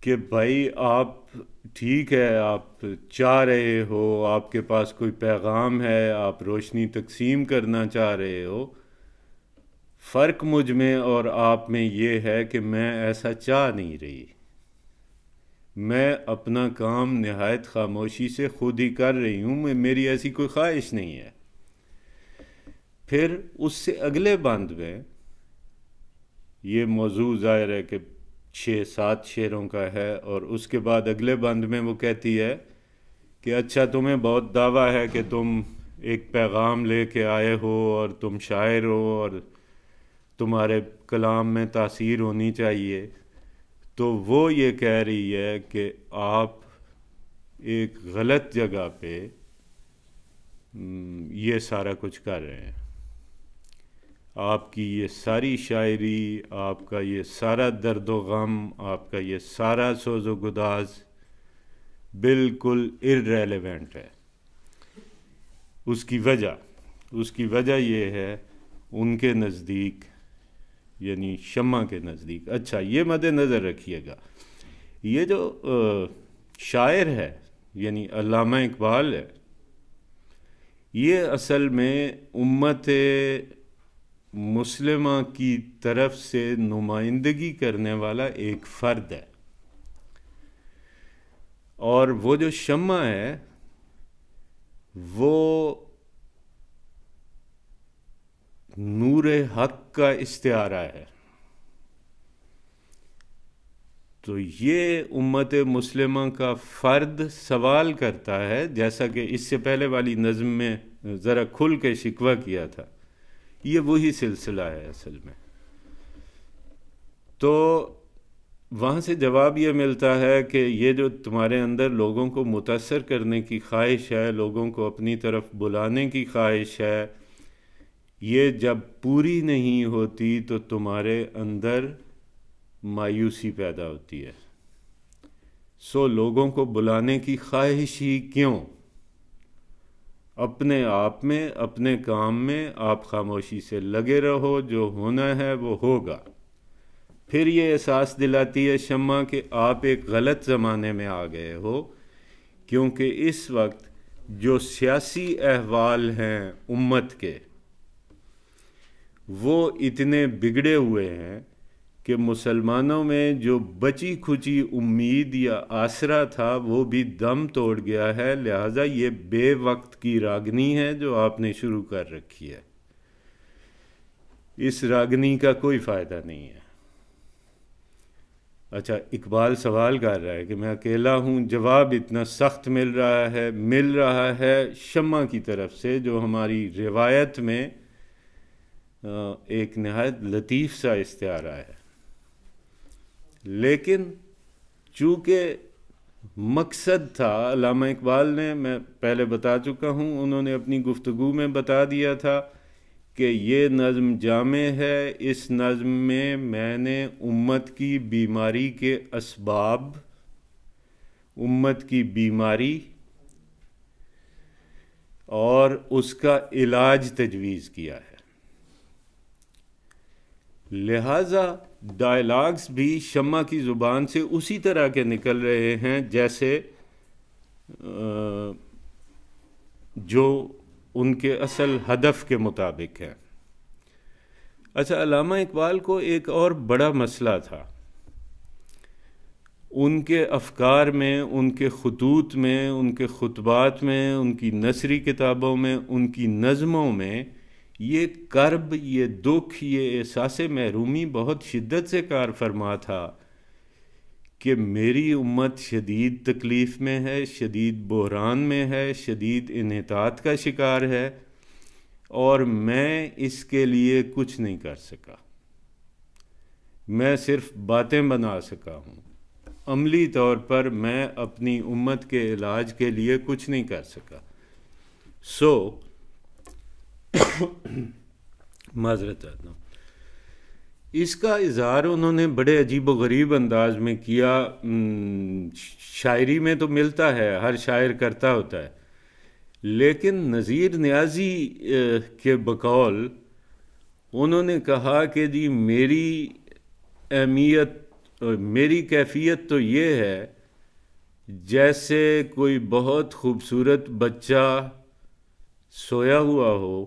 کہ بھائی آپ ٹھیک ہے آپ چاہ رہے ہو، آپ کے پاس کوئی پیغام ہے، آپ روشنی تقسیم کرنا چاہ رہے ہو، فرق مجھ میں اور آپ میں یہ ہے کہ میں ایسا چاہ نہیں رہی، میں اپنا کام نہایت خاموشی سے خود ہی کر رہی ہوں، میری ایسی کوئی خواہش نہیں ہے۔ پھر اس سے اگلے بند میں یہ موضوع ظاہر ہے کہ 6-7 شعروں کا ہے، اور اس کے بعد اگلے بند میں وہ کہتی ہے کہ اچھا تمہیں بہت دعویٰ ہے کہ تم ایک پیغام لے کے آئے ہو اور تم شاعر ہو اور تمہارے کلام میں تاثیر ہونی چاہیے، تو وہ یہ کہہ رہی ہے کہ آپ ایک غلط جگہ پہ یہ سارا کچھ کر رہے ہیں۔ آپ کی یہ ساری شاعری، آپ کا یہ سارا درد و غم، آپ کا یہ سارا سوز و گداز بالکل irrelevant ہے۔ اس کی وجہ یہ ہے ان کے نزدیک، یعنی شمع کے نزدیک۔ اچھا یہ مد نظر رکھیے گا، یہ جو شاعر ہے یعنی علامہ اقبال ہے، یہ اصل میں امت مسلمہ کی طرف سے نمائندگی کرنے والا ایک فرد ہے، اور وہ جو شمع ہے وہ نور حق کا استعارہ ہے۔ تو یہ امت مسلمہ کا فرد سوال کرتا ہے، جیسا کہ اس سے پہلے والی نظم میں ذرا کھل کے شکوہ کیا تھا، یہ وہی سلسلہ ہے اصل میں۔ تو وہاں سے جواب یہ ملتا ہے کہ یہ جو تمہارے اندر لوگوں کو متاثر کرنے کی خواہش ہے، لوگوں کو اپنی طرف بلانے کی خواہش ہے، یہ جب پوری نہیں ہوتی تو تمہارے اندر مایوسی پیدا ہوتی ہے۔ سو لوگوں کو بلانے کی خواہش ہی کیوں؟ اپنے آپ میں، اپنے کام میں آپ خاموشی سے لگے رہو، جو ہونا ہے وہ ہوگا۔ پھر یہ احساس دلاتی ہے شمع کہ آپ ایک غلط زمانے میں آ گئے ہو، کیونکہ اس وقت جو سیاسی احوال ہیں امت کے وہ اتنے بگڑے ہوئے ہیں کہ مسلمانوں میں جو بچی کھچی امید یا آسرا تھا وہ بھی دم توڑ گیا ہے، لہٰذا یہ بے وقت کی راگنی ہے جو آپ نے شروع کر رکھی ہے۔ اس راگنی کا کوئی فائدہ نہیں ہے۔ اچھا اقبال سوال کر رہا ہے کہ میں اکیلا ہوں، جواب اتنا سخت مل رہا ہے شمع کی طرف سے، جو ہماری روایت میں ایک نہایت لطیف سا استعارہ ہے، لیکن چونکہ مقصد تھا علامہ اقبال نے، میں پہلے بتا چکا ہوں، انہوں نے اپنی گفتگو میں بتا دیا تھا کہ یہ نظم جامع ہے، اس نظم میں نے امت کی بیماری کے اسباب، امت کی بیماری اور اس کا علاج تجویز کیا ہے۔ لہٰذا ڈائلاگز بھی شمع کی زبان سے اسی طرح کے نکل رہے ہیں جیسے جو ان کے اصل ہدف کے مطابق ہے۔ اچھا علامہ اقبال کو ایک اور بڑا مسئلہ تھا، ان کے افکار میں، ان کے خطوط میں، ان کے خطبات میں، ان کی نثری کتابوں میں، ان کی نظموں میں یہ کرب، یہ دکھ، یہ احساس محرومی بہت شدت سے کار فرما تھا کہ میری امت شدید تکلیف میں ہے، شدید بحران میں ہے، شدید انحطاط کا شکار ہے، اور میں اس کے لیے کچھ نہیں کر سکا، میں صرف باتیں بنا سکا ہوں، عملی طور پر میں اپنی امت کے علاج کے لیے کچھ نہیں کر سکا۔ معذرت چاہتا ہوں۔ اس کا اظہار انہوں نے بڑے عجیب و غریب انداز میں کیا، شاعری میں تو ملتا ہے، ہر شاعر کرتا ہوتا ہے، لیکن نذیر نیازی کے بقول انہوں نے کہا کہ جی میری اہمیت، میری کیفیت تو یہ ہے جیسے کوئی بہت خوبصورت بچہ سویا ہوا ہو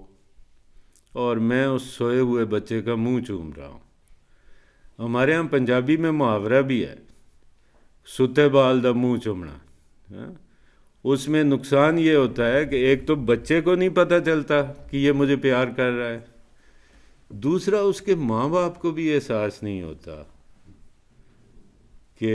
اور میں اس سوئے ہوئے بچے کا منہ چوم رہا ہوں. ہمارے ہاں پنجابی میں محاورہ بھی ہے، ستے بال دا منہ چومنا. اس میں نقصان یہ ہوتا ہے کہ ایک تو بچے کو نہیں پتہ چلتا کہ یہ مجھے پیار کر رہا ہے، دوسرا اس کے ماں باپ کو بھی احساس نہیں ہوتا کہ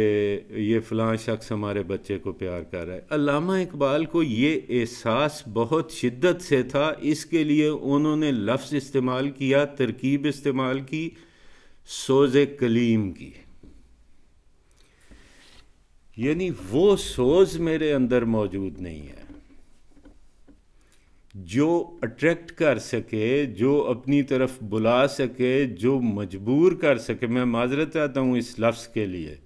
یہ فلاں شخص ہمارے بچے کو پیار کر رہا ہے. علامہ اقبال کو یہ احساس بہت شدت سے تھا، اس کے لیے انہوں نے لفظ استعمال کیا، ترکیب استعمال کی، سوز کلیم کی. یعنی وہ سوز میرے اندر موجود نہیں ہے جو اٹریکٹ کر سکے، جو اپنی طرف بلا سکے، جو مجبور کر سکے. میں معذرت چاہتا ہوں اس لفظ کے لیے،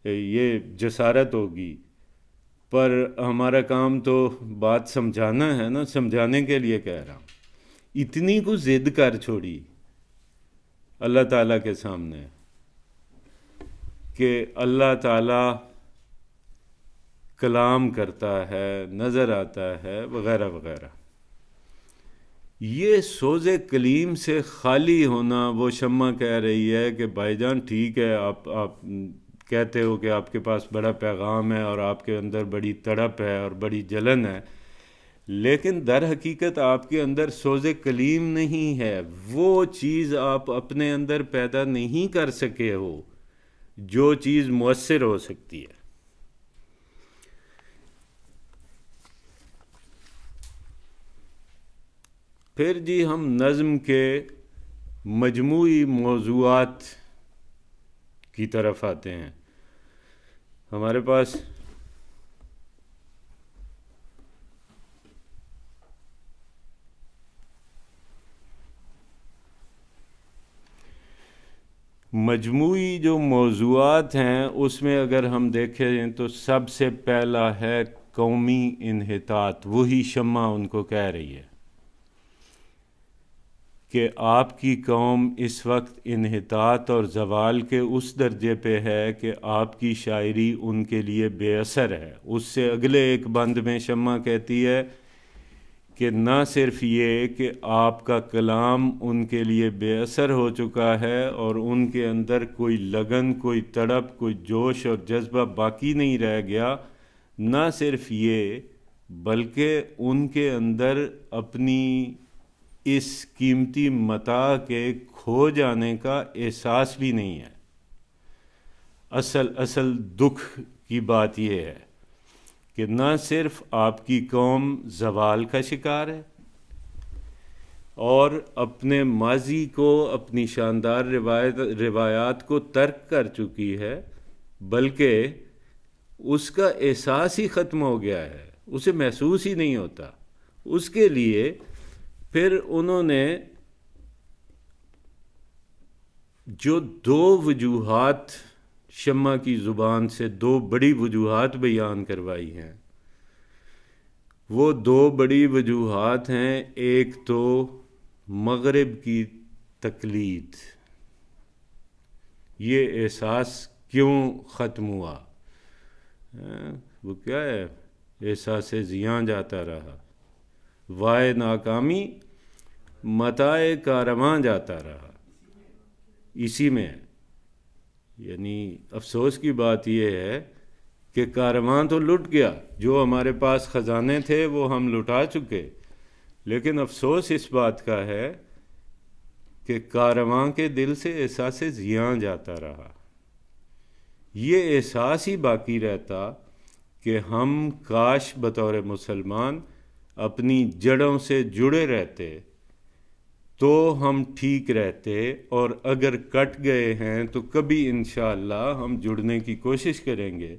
یہ جسارت ہوگی، پر ہمارا کام تو بات سمجھانا ہے نا، سمجھانے کے لیے کہہ رہا ہوں. اتنی کو ضد کر چھوڑی اللہ تعالیٰ کے سامنے کہ اللہ تعالیٰ کلام کرتا ہے، نظر آتا ہے، وغیرہ وغیرہ. یہ سوز کلیم سے خالی ہونا. وہ شمع کہہ رہی ہے کہ بھائی جان ٹھیک ہے، آپ کہتے ہو کہ آپ کے پاس بڑا پیغام ہے اور آپ کے اندر بڑی تڑپ ہے اور بڑی جلن ہے، لیکن در حقیقت آپ کے اندر سوز کلیم نہیں ہے. وہ چیز آپ اپنے اندر پیدا نہیں کر سکے ہو جو چیز مؤثر ہو سکتی ہے. پھر جی ہم نظم کے مجموعی موضوعات کی طرف آتے ہیں. ہمارے پاس مجموعی جو موضوعات ہیں اس میں اگر ہم دیکھیں تو سب سے پہلا ہے قومی انحطاط. وہی شمع ان کو کہہ رہی ہے کہ آپ کی قوم اس وقت انحطاط اور زوال کے اس درجے پہ ہے کہ آپ کی شاعری ان کے لیے بے اثر ہے. اس سے اگلے ایک بند میں شمع کہتی ہے کہ نہ صرف یہ کہ آپ کا کلام ان کے لیے بے اثر ہو چکا ہے اور ان کے اندر کوئی لگن، کوئی تڑپ، کوئی جوش اور جذبہ باقی نہیں رہ گیا، نہ صرف یہ بلکہ ان کے اندر اپنی اس قیمتی متاع کے کھو جانے کا احساس بھی نہیں ہے. اصل دکھ کی بات یہ ہے کہ نہ صرف آپ کی قوم زوال کا شکار ہے اور اپنے ماضی کو، اپنی شاندار روایات کو ترک کر چکی ہے، بلکہ اس کا احساس ہی ختم ہو گیا ہے، اسے محسوس ہی نہیں ہوتا. اس کے لیے پھر انہوں نے جو دو وجوہات شمع کی زبان سے، دو بڑی وجوہات بیان کروائی ہیں، وہ دو بڑی وجوہات ہیں. ایک تو مغرب کی تقلید. یہ احساس کیوں ختم ہوا؟ وہ کیا ہے؟ احساس زیاں جاتا رہا، وائے ناکامی متاع کارواں جاتا رہا. اسی میں یعنی افسوس کی بات یہ ہے کہ کارواں تو لٹ گیا، جو ہمارے پاس خزانے تھے وہ ہم لٹا چکے، لیکن افسوس اس بات کا ہے کہ کارواں کے دل سے احساس زیاں جاتا رہا. یہ احساس ہی باقی رہتا کہ ہم کاش بطور مسلمان اپنی جڑوں سے جڑے رہتے تو ہم ٹھیک رہتے، اور اگر کٹ گئے ہیں تو کبھی انشاءاللہ ہم جڑنے کی کوشش کریں گے،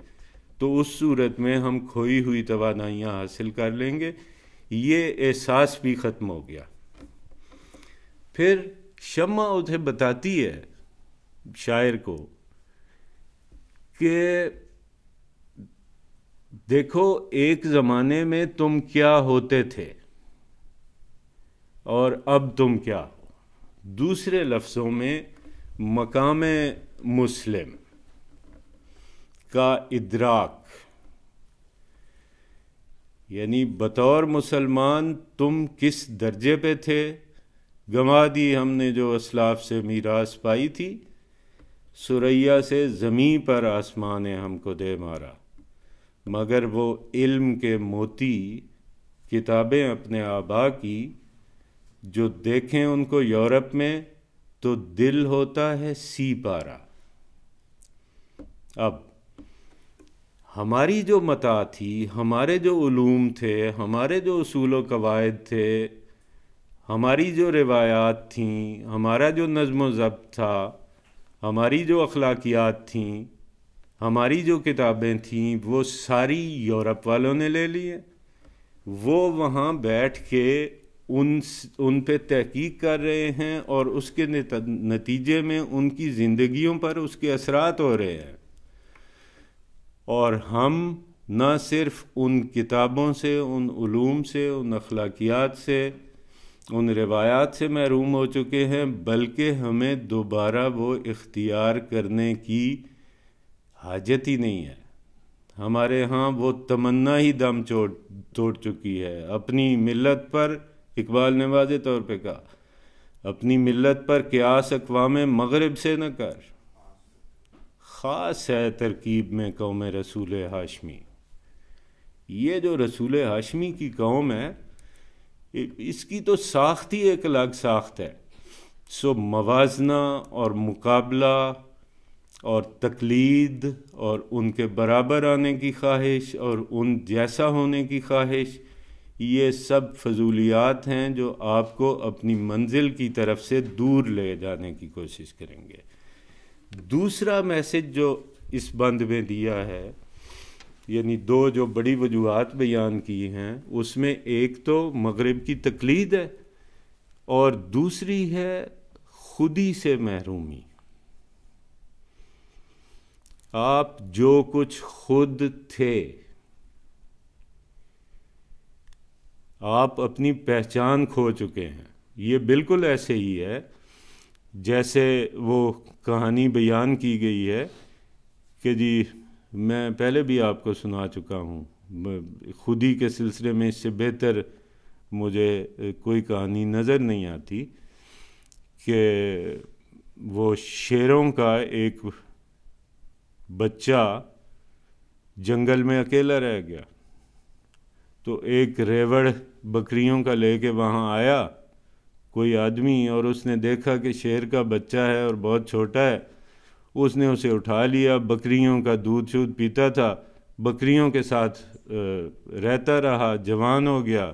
تو اس صورت میں ہم کھوئی ہوئی توانائیاں حاصل کر لیں گے. یہ احساس بھی ختم ہو گیا. پھر شمع اسے بتاتی ہے شاعر کو کہ دیکھو ایک زمانے میں تم کیا ہوتے تھے اور اب تم کیا ہو. دوسرے لفظوں میں مقام مسلم کا ادراک، یعنی بطور مسلمان تم کس درجے پہ تھے، گنوا دی ہم نے جو اسلاف سے میراث پائی تھی، ثریا سے زمیں پر آسمان نے ہم کو دے مارا، مگر وہ علم کے موتی کتابیں اپنے آبا کی جو دیکھیں ان کو یورپ میں تو دل ہوتا ہے سی پارا۔ اب ہماری جو متاع تھی، ہمارے جو علوم تھے، ہمارے جو اصول و قواعد تھے، ہماری جو روایات تھیں، ہمارا جو نظم و ضبط تھا، ہماری جو اخلاقیات تھیں، ہماری جو کتابیں تھیں، وہ ساری یورپ والوں نے لے لی ہیں۔ وہ وہاں بیٹھ کے ان پہ تحقیق کر رہے ہیں اور اس کے نتیجے میں ان کی زندگیوں پر اس کے اثرات ہو رہے ہیں، اور ہم نہ صرف ان کتابوں سے، ان علوم سے، ان اخلاقیات سے، ان روایات سے محروم ہو چکے ہیں، بلکہ ہمیں دوبارہ وہ اختیار کرنے کی حاجت ہی نہیں ہے۔ ہمارے ہاں وہ تمنا ہی دم توڑ چکی ہے۔ اپنی ملت پر، اقبال نے واضح طور پہ کہا، اپنی ملت پر قیاس اقوام مغرب سے نہ کر، خاص ہے ترکیب میں قوم رسول ہاشمی۔ یہ جو رسول ہاشمی کی قوم ہے، اس کی تو ساخت ہی ایک الگ ساخت ہے۔ سو موازنہ اور مقابلہ اور تقلید اور ان کے برابر آنے کی خواہش اور ان جیسا ہونے کی خواہش، یہ سب فضولیات ہیں جو آپ کو اپنی منزل کی طرف سے دور لے جانے کی کوشش کریں گے۔ دوسرا میسج جو اس بند میں دیا ہے، یعنی دو جو بڑی وجوہات بیان کی ہیں، اس میں ایک تو مغرب کی تقلید ہے اور دوسری ہے خودی سے محرومی۔ آپ جو کچھ خود تھے، آپ اپنی پہچان کھو چکے ہیں۔ یہ بالکل ایسے ہی ہے جیسے وہ کہانی بیان کی گئی ہے کہ جی، میں پہلے بھی آپ کو سنا چکا ہوں، خودی کے سلسلے میں اس سے بہتر مجھے کوئی کہانی نظر نہیں آتی، کہ وہ شیروں کا ایک بچہ جنگل میں اکیلا رہ گیا، تو ایک ریوڑ بکریوں کا لے کے وہاں آیا کوئی آدمی، اور اس نے دیکھا کہ شیر کا بچہ ہے اور بہت چھوٹا ہے، اس نے اسے اٹھا لیا، بکریوں کا دودھ شودھ پیتا تھا، بکریوں کے ساتھ رہتا رہا، جوان ہو گیا،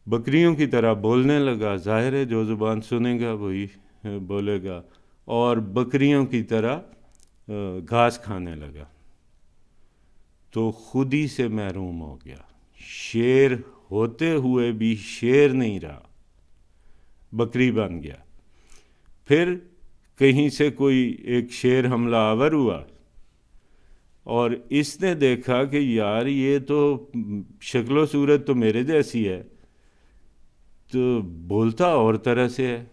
بکریوں کی طرح بولنے لگا، ظاہر ہے جو زبان سنے گا وہی بولے گا، اور بکریوں کی طرح گھاس کھانے لگا، تو خودی سے محروم ہو گیا۔ شیر ہوتے ہوئے بھی شیر نہیں رہا، بکری بن گیا۔ پھر کہیں سے کوئی ایک شیر حملہ آور ہوا اور اس نے دیکھا کہ یار یہ تو شکل و صورت تو میرے جیسی ہے، تو بولتا اور طرح سے ہے،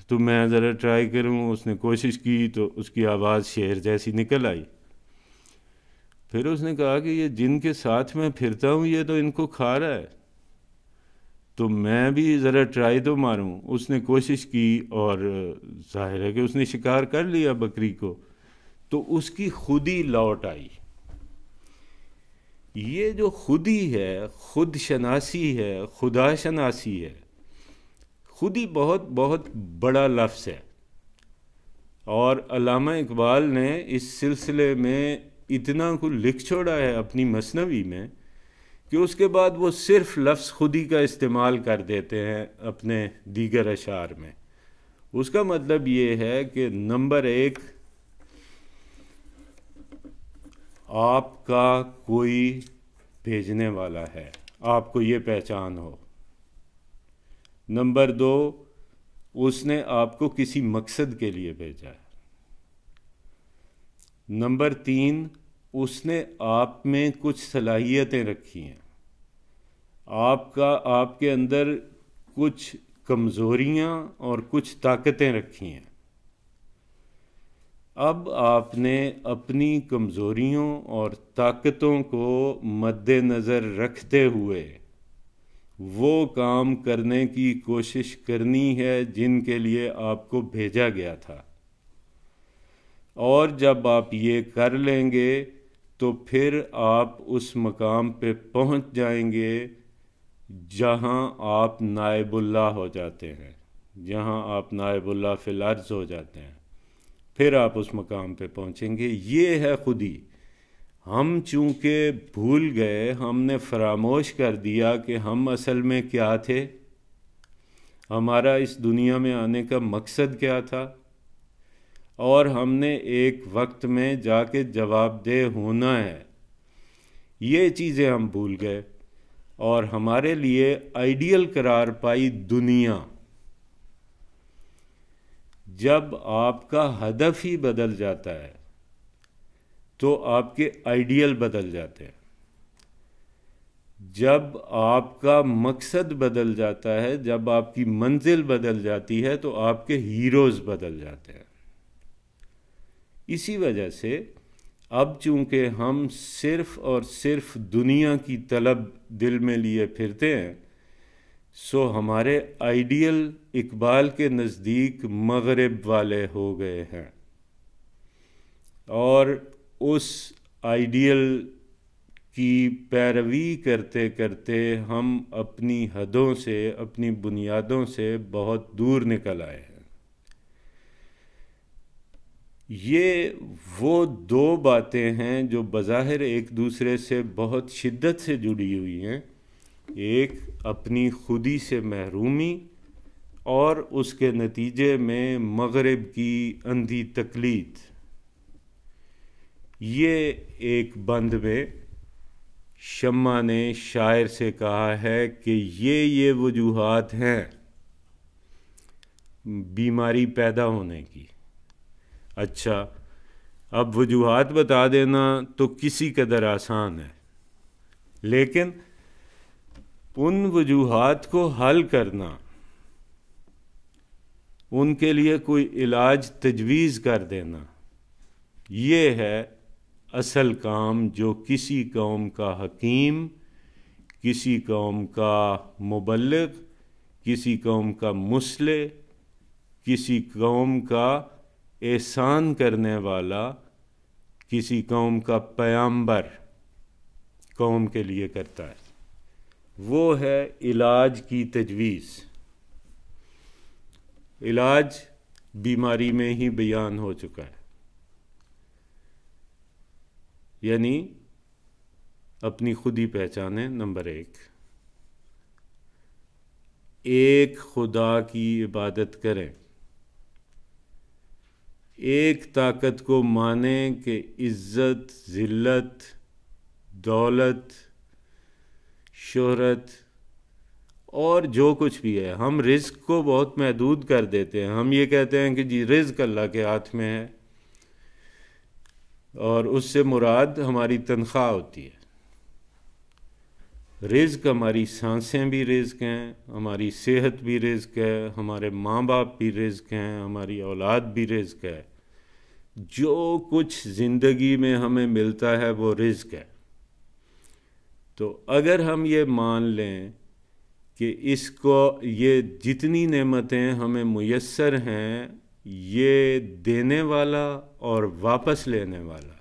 تو میں ذرا ٹرائی کروں۔ اس نے کوشش کی تو اس کی آواز شیر جیسی نکل آئی۔ پھر اس نے کہا کہ یہ جن کے ساتھ میں پھرتا ہوں یہ تو ان کو کھا رہا ہے، تو میں بھی ذرا ٹرائی تو ماروں۔ اس نے کوشش کی اور ظاہر ہے کہ اس نے شکار کر لیا بکری کو، تو اس کی خودی لوٹ آئی۔ یہ جو خودی ہے، خود شناسی ہے، خدا شناسی ہے، خودی بہت بہت بڑا لفظ ہے، اور علامہ اقبال نے اس سلسلے میں اتنا کو لکھ چھوڑا ہے اپنی مثنوی میں کہ اس کے بعد وہ صرف لفظ خودی کا استعمال کر دیتے ہیں اپنے دیگر اشعار میں۔ اس کا مطلب یہ ہے کہ نمبر ایک، آپ کا کوئی بھیجنے والا ہے، آپ کو یہ پہچان ہو۔ نمبر دو، اس نے آپ کو کسی مقصد کے لیے بھیجا ہے۔ نمبر تین، اس نے آپ میں کچھ صلاحیتیں رکھی ہیں، آپ کے اندر کچھ کمزوریاں اور کچھ طاقتیں رکھی ہیں۔ اب آپ نے اپنی کمزوریوں اور طاقتوں کو مد نظر رکھتے ہوئے وہ کام کرنے کی کوشش کرنی ہے جن کے لیے آپ کو بھیجا گیا تھا، اور جب آپ یہ کر لیں گے تو پھر آپ اس مقام پہ پہنچ جائیں گے جہاں آپ نائب اللہ ہو جاتے ہیں، جہاں آپ نائب اللہ فی الارض ہو جاتے ہیں، پھر آپ اس مقام پہ پہنچیں گے۔ یہ ہے خودی۔ ہم چونکہ بھول گئے، ہم نے فراموش کر دیا کہ ہم اصل میں کیا تھے، ہمارا اس دنیا میں آنے کا مقصد کیا تھا، اور ہم نے ایک وقت میں جا کے جواب دہ ہونا ہے۔ یہ چیزیں ہم بھول گئے، اور ہمارے لیے آئیڈیل قرار پائی دنیا۔ جب آپ کا ہدف ہی بدل جاتا ہے تو آپ کے آئیڈیل بدل جاتے ہیں۔ جب آپ کا مقصد بدل جاتا ہے، جب آپ کی منزل بدل جاتی ہے تو آپ کے ہیروز بدل جاتے ہیں۔ اسی وجہ سے اب چونکہ ہم صرف اور صرف دنیا کی طلب دل میں لیے پھرتے ہیں، سو ہمارے آئیڈیل اقبال کے نزدیک مغرب والے ہو گئے ہیں، اور اس آئیڈیل کی پیروی کرتے کرتے ہم اپنی حدوں سے، اپنی بنیادوں سے بہت دور نکل آئے ہیں۔ یہ وہ دو باتیں ہیں جو بظاہر ایک دوسرے سے بہت شدت سے جڑی ہوئی ہیں، ایک اپنی خودی سے محرومی اور اس کے نتیجے میں مغرب کی اندھی تقلید۔ یہ ایک بند میں شمع نے شاعر سے کہا ہے کہ یہ وجوہات ہیں بیماری پیدا ہونے کی۔ اچھا، اب وجوہات بتا دینا تو کسی قدر آسان ہے، لیکن ان وجوہات کو حل کرنا، ان کے لیے کوئی علاج تجویز کر دینا، یہ ہے اصل کام جو کسی قوم کا حکیم، کسی قوم کا مبلغ، کسی قوم کا مصلح، کسی قوم کا احسان کرنے والا، کسی قوم کا پیامبر قوم کے لیے کرتا ہے۔ وہ ہے علاج کی تجویز۔ علاج بیماری میں ہی بیان ہو چکا ہے، یعنی اپنی خودی پہچانیں۔ نمبر ایک خدا کی عبادت کریں، ایک طاقت کو مانیں کہ عزت، ذلت، دولت، شہرت اور جو کچھ بھی ہے، ہم رزق کو بہت محدود کر دیتے ہیں۔ ہم یہ کہتے ہیں کہ جی رزق اللہ کے ہاتھ میں ہے، اور اس سے مراد ہماری تنخواہ ہوتی ہے۔ رزق ہماری سانسیں بھی رزق ہیں، ہماری صحت بھی رزق ہے، ہمارے ماں باپ بھی رزق ہیں، ہماری اولاد بھی رزق ہے۔ جو کچھ زندگی میں ہمیں ملتا ہے وہ رزق ہے۔ تو اگر ہم یہ مان لیں کہ اس کو، یہ جتنی نعمتیں ہمیں میسر ہیں، یہ دینے والا اور واپس لینے والا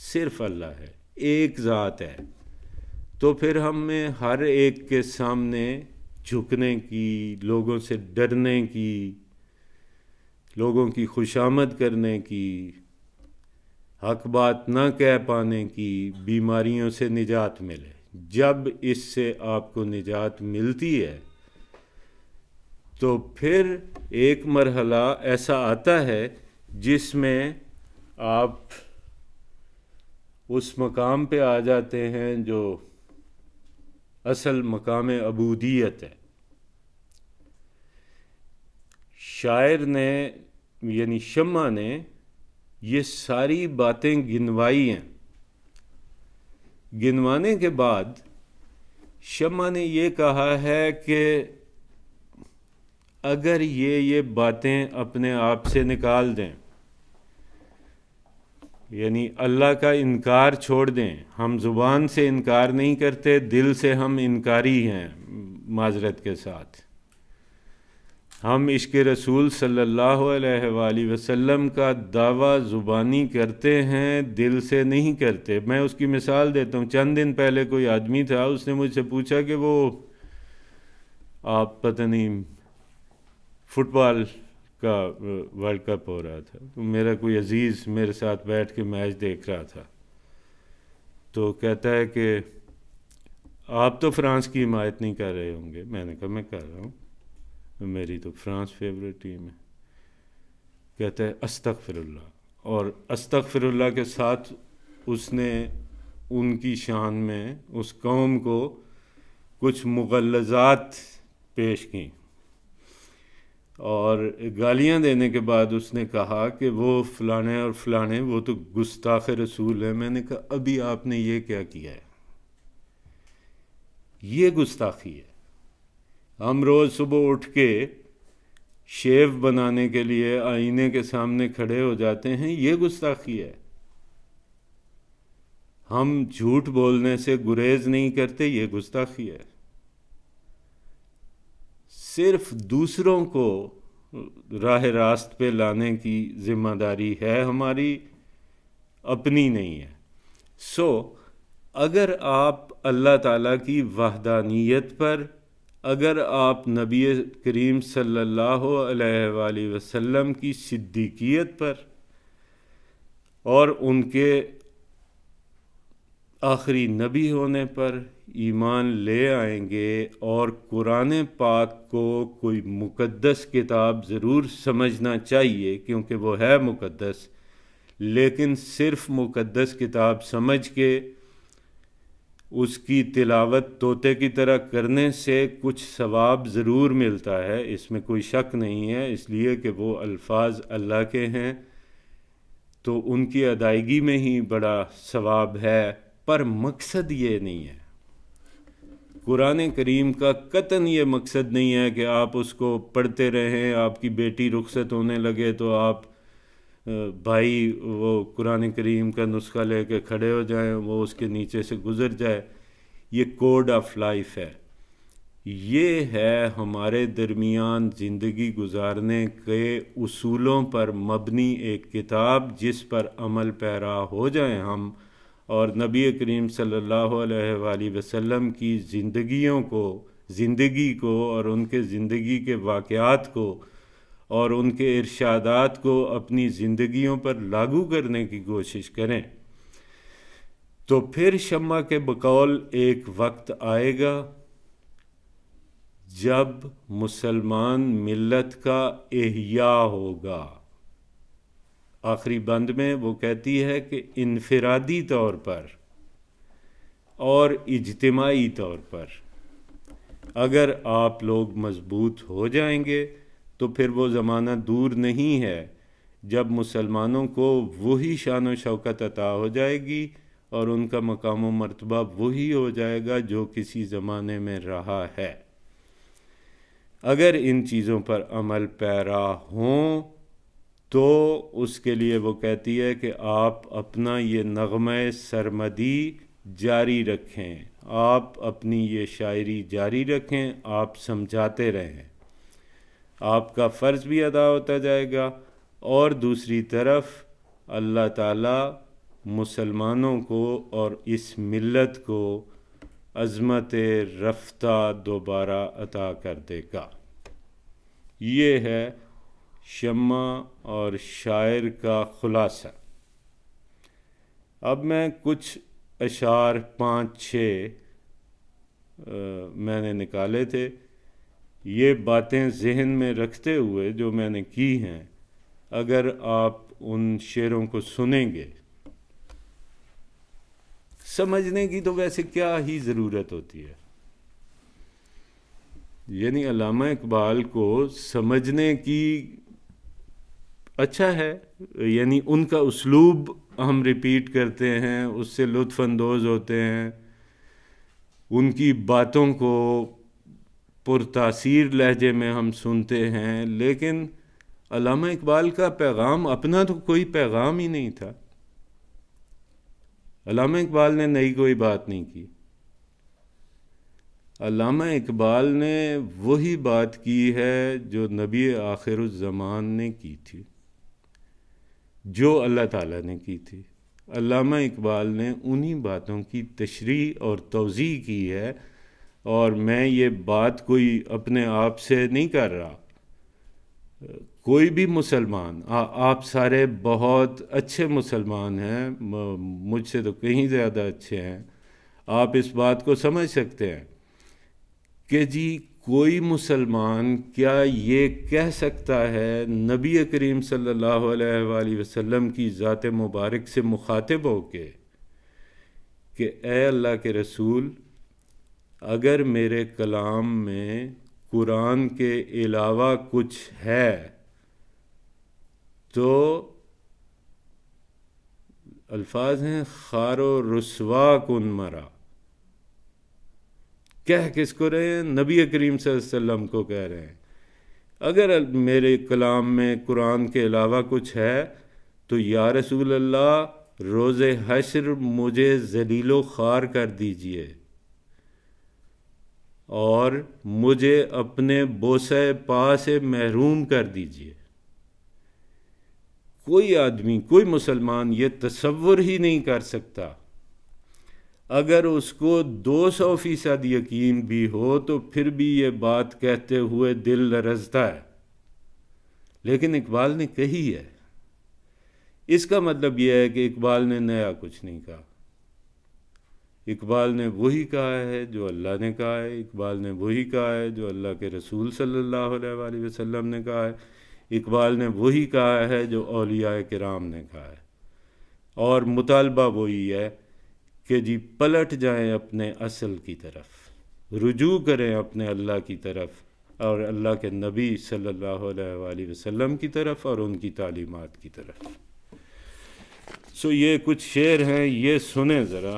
صرف اللہ ہے، ایک ذات ہے، تو پھر ہمیں ہر ایک کے سامنے جھکنے کی، لوگوں سے ڈرنے کی، لوگوں کی خوشامد کرنے کی، حق بات نہ کہہ پانے کی، بیماریوں سے نجات ملے۔ جب اس سے آپ کو نجات ملتی ہے تو پھر ایک مرحلہ ایسا آتا ہے جس میں آپ اس مقام پہ آ جاتے ہیں جو اصل مقام عبودیت ہے۔ شاعر نے، یعنی شمع نے، یہ ساری باتیں گنوائی ہیں۔ گنوانے کے بعد شمع نے یہ کہا ہے کہ اگر یہ باتیں اپنے آپ سے نکال دیں یعنی اللہ کا انکار چھوڑ دیں. ہم زبان سے انکار نہیں کرتے، دل سے ہم انکاری ہیں معذرت کے ساتھ. ہم عشق رسول صلی اللہ علیہ وآلہ وسلم کا دعویٰ زبانی کرتے ہیں، دل سے نہیں کرتے. میں اس کی مثال دیتا ہوں. چند دن پہلے کوئی آدمی تھا، اس نے مجھ سے پوچھا کہ وہ آپ پتہ نہیں فٹ بال کا ورلڈ کپ ہو رہا تھا، تو میرا کوئی عزیز میرے ساتھ بیٹھ کے میچ دیکھ رہا تھا، تو کہتا ہے کہ آپ تو فرانس کی حمایت نہیں کر رہے ہوں گے. میں نے کہا میں کر رہا ہوں، میری تو فرانس فیوریٹ ٹیم ہے. کہتا ہے استغفر اللہ، اور استغفر اللہ کے ساتھ اس نے ان کی شان میں اس قوم کو کچھ مغلظات پیش کیں، اور گالیاں دینے کے بعد اس نے کہا کہ وہ فلانے اور فلانے وہ تو گستاخ رسول ہے. میں نے کہا ابھی آپ نے یہ کیا کیا ہے؟ یہ گستاخی ہے. ہم روز صبح اٹھ کے شیو بنانے کے لیے آئینے کے سامنے کھڑے ہو جاتے ہیں، یہ گستاخی ہے. ہم جھوٹ بولنے سے گریز نہیں کرتے، یہ گستاخی ہے. صرف دوسروں کو راہ راست پہ لانے کی ذمہ داری ہے ہماری، اپنی نہیں ہے. اگر آپ اللہ تعالیٰ کی وحدانیت پر، اگر آپ نبی کریم صلی اللہ علیہ وآلہ وسلم کی صدیقیت پر اور ان کے آخری نبی ہونے پر ایمان لے آئیں گے، اور قرآن پاک کو کوئی مقدس کتاب ضرور سمجھنا چاہیے کیونکہ وہ ہے مقدس، لیکن صرف مقدس کتاب سمجھ کے اس کی تلاوت طوطے کی طرح کرنے سے کچھ ثواب ضرور ملتا ہے، اس میں کوئی شک نہیں ہے، اس لیے کہ وہ الفاظ اللہ کے ہیں تو ان کی ادائیگی میں ہی بڑا ثواب ہے. پر مقصد یہ نہیں ہے. قرآن کریم کا قطعاً یہ مقصد نہیں ہے کہ آپ اس کو پڑھتے رہیں، آپ کی بیٹی رخصت ہونے لگے تو آپ بھائی وہ قرآن کریم کا نسخہ لے کے کھڑے ہو جائیں، وہ اس کے نیچے سے گزر جائے. یہ کوڈ آف لائف ہے. یہ ہے ہمارے درمیان زندگی گزارنے کے اصولوں پر مبنی ایک کتاب جس پر عمل پیرا ہو جائیں ہم، اور نبی کریم صلی اللہ علیہ وآلہ وسلم کی زندگی کو اور ان کے زندگی کے واقعات کو اور ان کے ارشادات کو اپنی زندگیوں پر لاگو کرنے کی کوشش کریں، تو پھر شمع کے بقول ایک وقت آئے گا جب مسلمان ملت کا احیاء ہوگا. آخری بند میں وہ کہتی ہے کہ انفرادی طور پر اور اجتماعی طور پر اگر آپ لوگ مضبوط ہو جائیں گے تو پھر وہ زمانہ دور نہیں ہے جب مسلمانوں کو وہی شان و شوکت عطا ہو جائے گی اور ان کا مقام و مرتبہ وہی ہو جائے گا جو کسی زمانے میں رہا ہے. اگر ان چیزوں پر عمل پیرا ہوں تو اس کے لیے وہ کہتی ہے کہ آپ اپنا یہ نغمہ سرمدی جاری رکھیں، آپ اپنی یہ شاعری جاری رکھیں، آپ سمجھاتے رہیں، آپ کا فرض بھی ادا ہوتا جائے گا. اور دوسری طرف اللہ تعالیٰ مسلمانوں کو اور اس ملت کو عظمت رفتہ دوبارہ عطا کر دے گا. یہ ہے شمع اور شاعر کا خلاصہ. اب میں کچھ اشعار 5-6 میں نے نکالے تھے. یہ باتیں ذہن میں رکھتے ہوئے جو میں نے کی ہیں، اگر آپ ان شعروں کو سنیں گے، سمجھنے کی تو ویسے کیا ہی ضرورت ہوتی ہے. یعنی علامہ اقبال کو سمجھنے کی اچھا ہے، یعنی ان کا اسلوب ہم ریپیٹ کرتے ہیں، اس سے لطف اندوز ہوتے ہیں، ان کی باتوں کو پرتاثیر لہجے میں ہم سنتے ہیں، لیکن علامہ اقبال کا پیغام اپنا تو کوئی پیغام ہی نہیں تھا. علامہ اقبال نے نئی کوئی بات نہیں کی. علامہ اقبال نے وہی بات کی ہے جو نبی آخر الزمان نے کی تھی، جو اللہ تعالیٰ نے کی تھی. علامہ اقبال نے انہی باتوں کی تشریح اور توضیح کی ہے، اور میں یہ بات کوئی اپنے آپ سے نہیں کر رہا. کوئی بھی مسلمان، آپ سارے بہت اچھے مسلمان ہیں، مجھ سے تو کہیں زیادہ اچھے ہیں، آپ اس بات کو سمجھ سکتے ہیں کہ جی کوئی مسلمان کیا یہ کہہ سکتا ہے نبی کریم صلی اللہ علیہ وآلہ وسلم کی ذات مبارک سے مخاطب ہو کے کہ اے اللہ کے رسول، اگر میرے کلام میں قرآن کے علاوہ کچھ ہے تو الفاظ ہیں خار و رسوا کن مرا. کہہ کس کو رہے ہیں؟ نبی کریم صلی اللہ علیہ وسلم کو کہہ رہے ہیں. اگر میرے کلام میں قرآن کے علاوہ کچھ ہے تو یا رسول اللہ روز حشر مجھے ذلیل و خوار کر دیجئے اور مجھے اپنے بوسہ پا سے محروم کر دیجئے. کوئی آدمی، کوئی مسلمان یہ تصور ہی نہیں کر سکتا. اگر اس کو 200% یقین بھی ہو تو پھر بھی یہ بات کہتے ہوئے دل لرزتا ہے، لیکن اقبال نے کہی ہے. اس کا مطلب یہ ہے کہ اقبال نے نیا کچھ نہیں کہا. اقبال نے وہی کہا ہے جو اللہ نے کہا ہے. اقبال نے وہی کہا ہے جو اللہ کے رسول صلی اللہ علیہ وآلہ وسلم نے کہا ہے. اقبال نے وہی کہا ہے جو اولیاء کرام نے کہا ہے. اور مطالبہ وہی ہے کہ جی پلٹ جائیں اپنے اصل کی طرف، رجوع کریں اپنے اللہ کی طرف اور اللہ کے نبی صلی اللہ علیہ وآلہ وسلم کی طرف اور ان کی تعلیمات کی طرف. یہ کچھ شعر ہیں، یہ سنیں ذرا.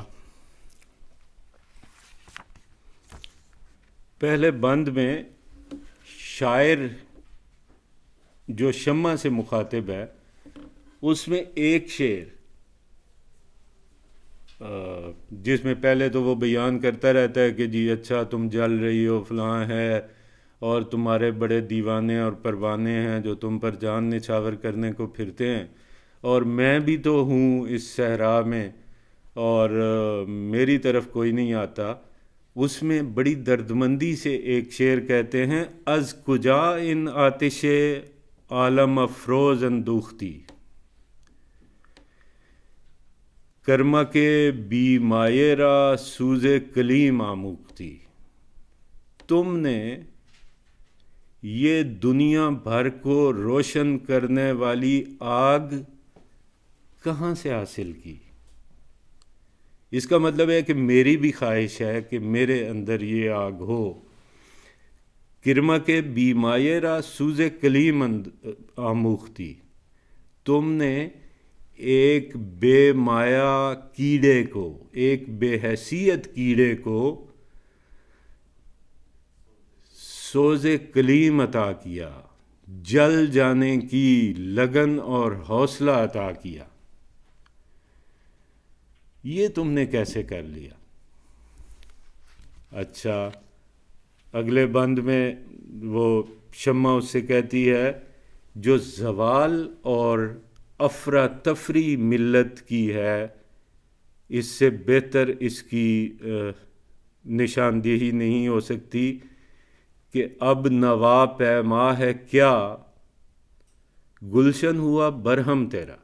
پہلے بند میں شاعر جو شمع سے مخاطب ہے اس میں ایک شعر جس میں پہلے تو وہ بیان کرتا رہتا ہے کہ جی اچھا تم جل رہی ہو، فلاں ہے، اور تمہارے بڑے دیوانے اور پروانے ہیں جو تم پر جان نچھاور کرنے کو پھرتے ہیں، اور میں بھی تو ہوں اس صحرا میں اور میری طرف کوئی نہیں آتا. اس میں بڑی دردمندی سے ایک شعر کہتے ہیں: از کجا ان آتش عالم افروز اندوختی، کرما کے بی مایہ را سوز کلیم آموختی. تم نے یہ دنیا بھر کو روشن کرنے والی آگ کہاں سے حاصل کی؟ اس کا مطلب ہے کہ میری بھی خواہش ہے کہ میرے اندر یہ آگ ہو. کرما کے بی مایہ را سوز کلیم آموختی. تم نے ایک بے مایہ کیڑے کو، ایک بے حیثیت کیڑے کو سوز کلیم عطا کیا، جل جانے کی لگن اور حوصلہ عطا کیا. یہ تم نے کیسے کر لیا؟ اچھا، اگلے بند میں وہ شمع اس سے کہتی ہے جو زوال اور افراتفری ملت کی ہے، اس سے بہتر اس کی نشاندہی نہیں ہو سکتی کہ اب نوا پیما ہے کیا، گلشن ہوا برہم تیرا،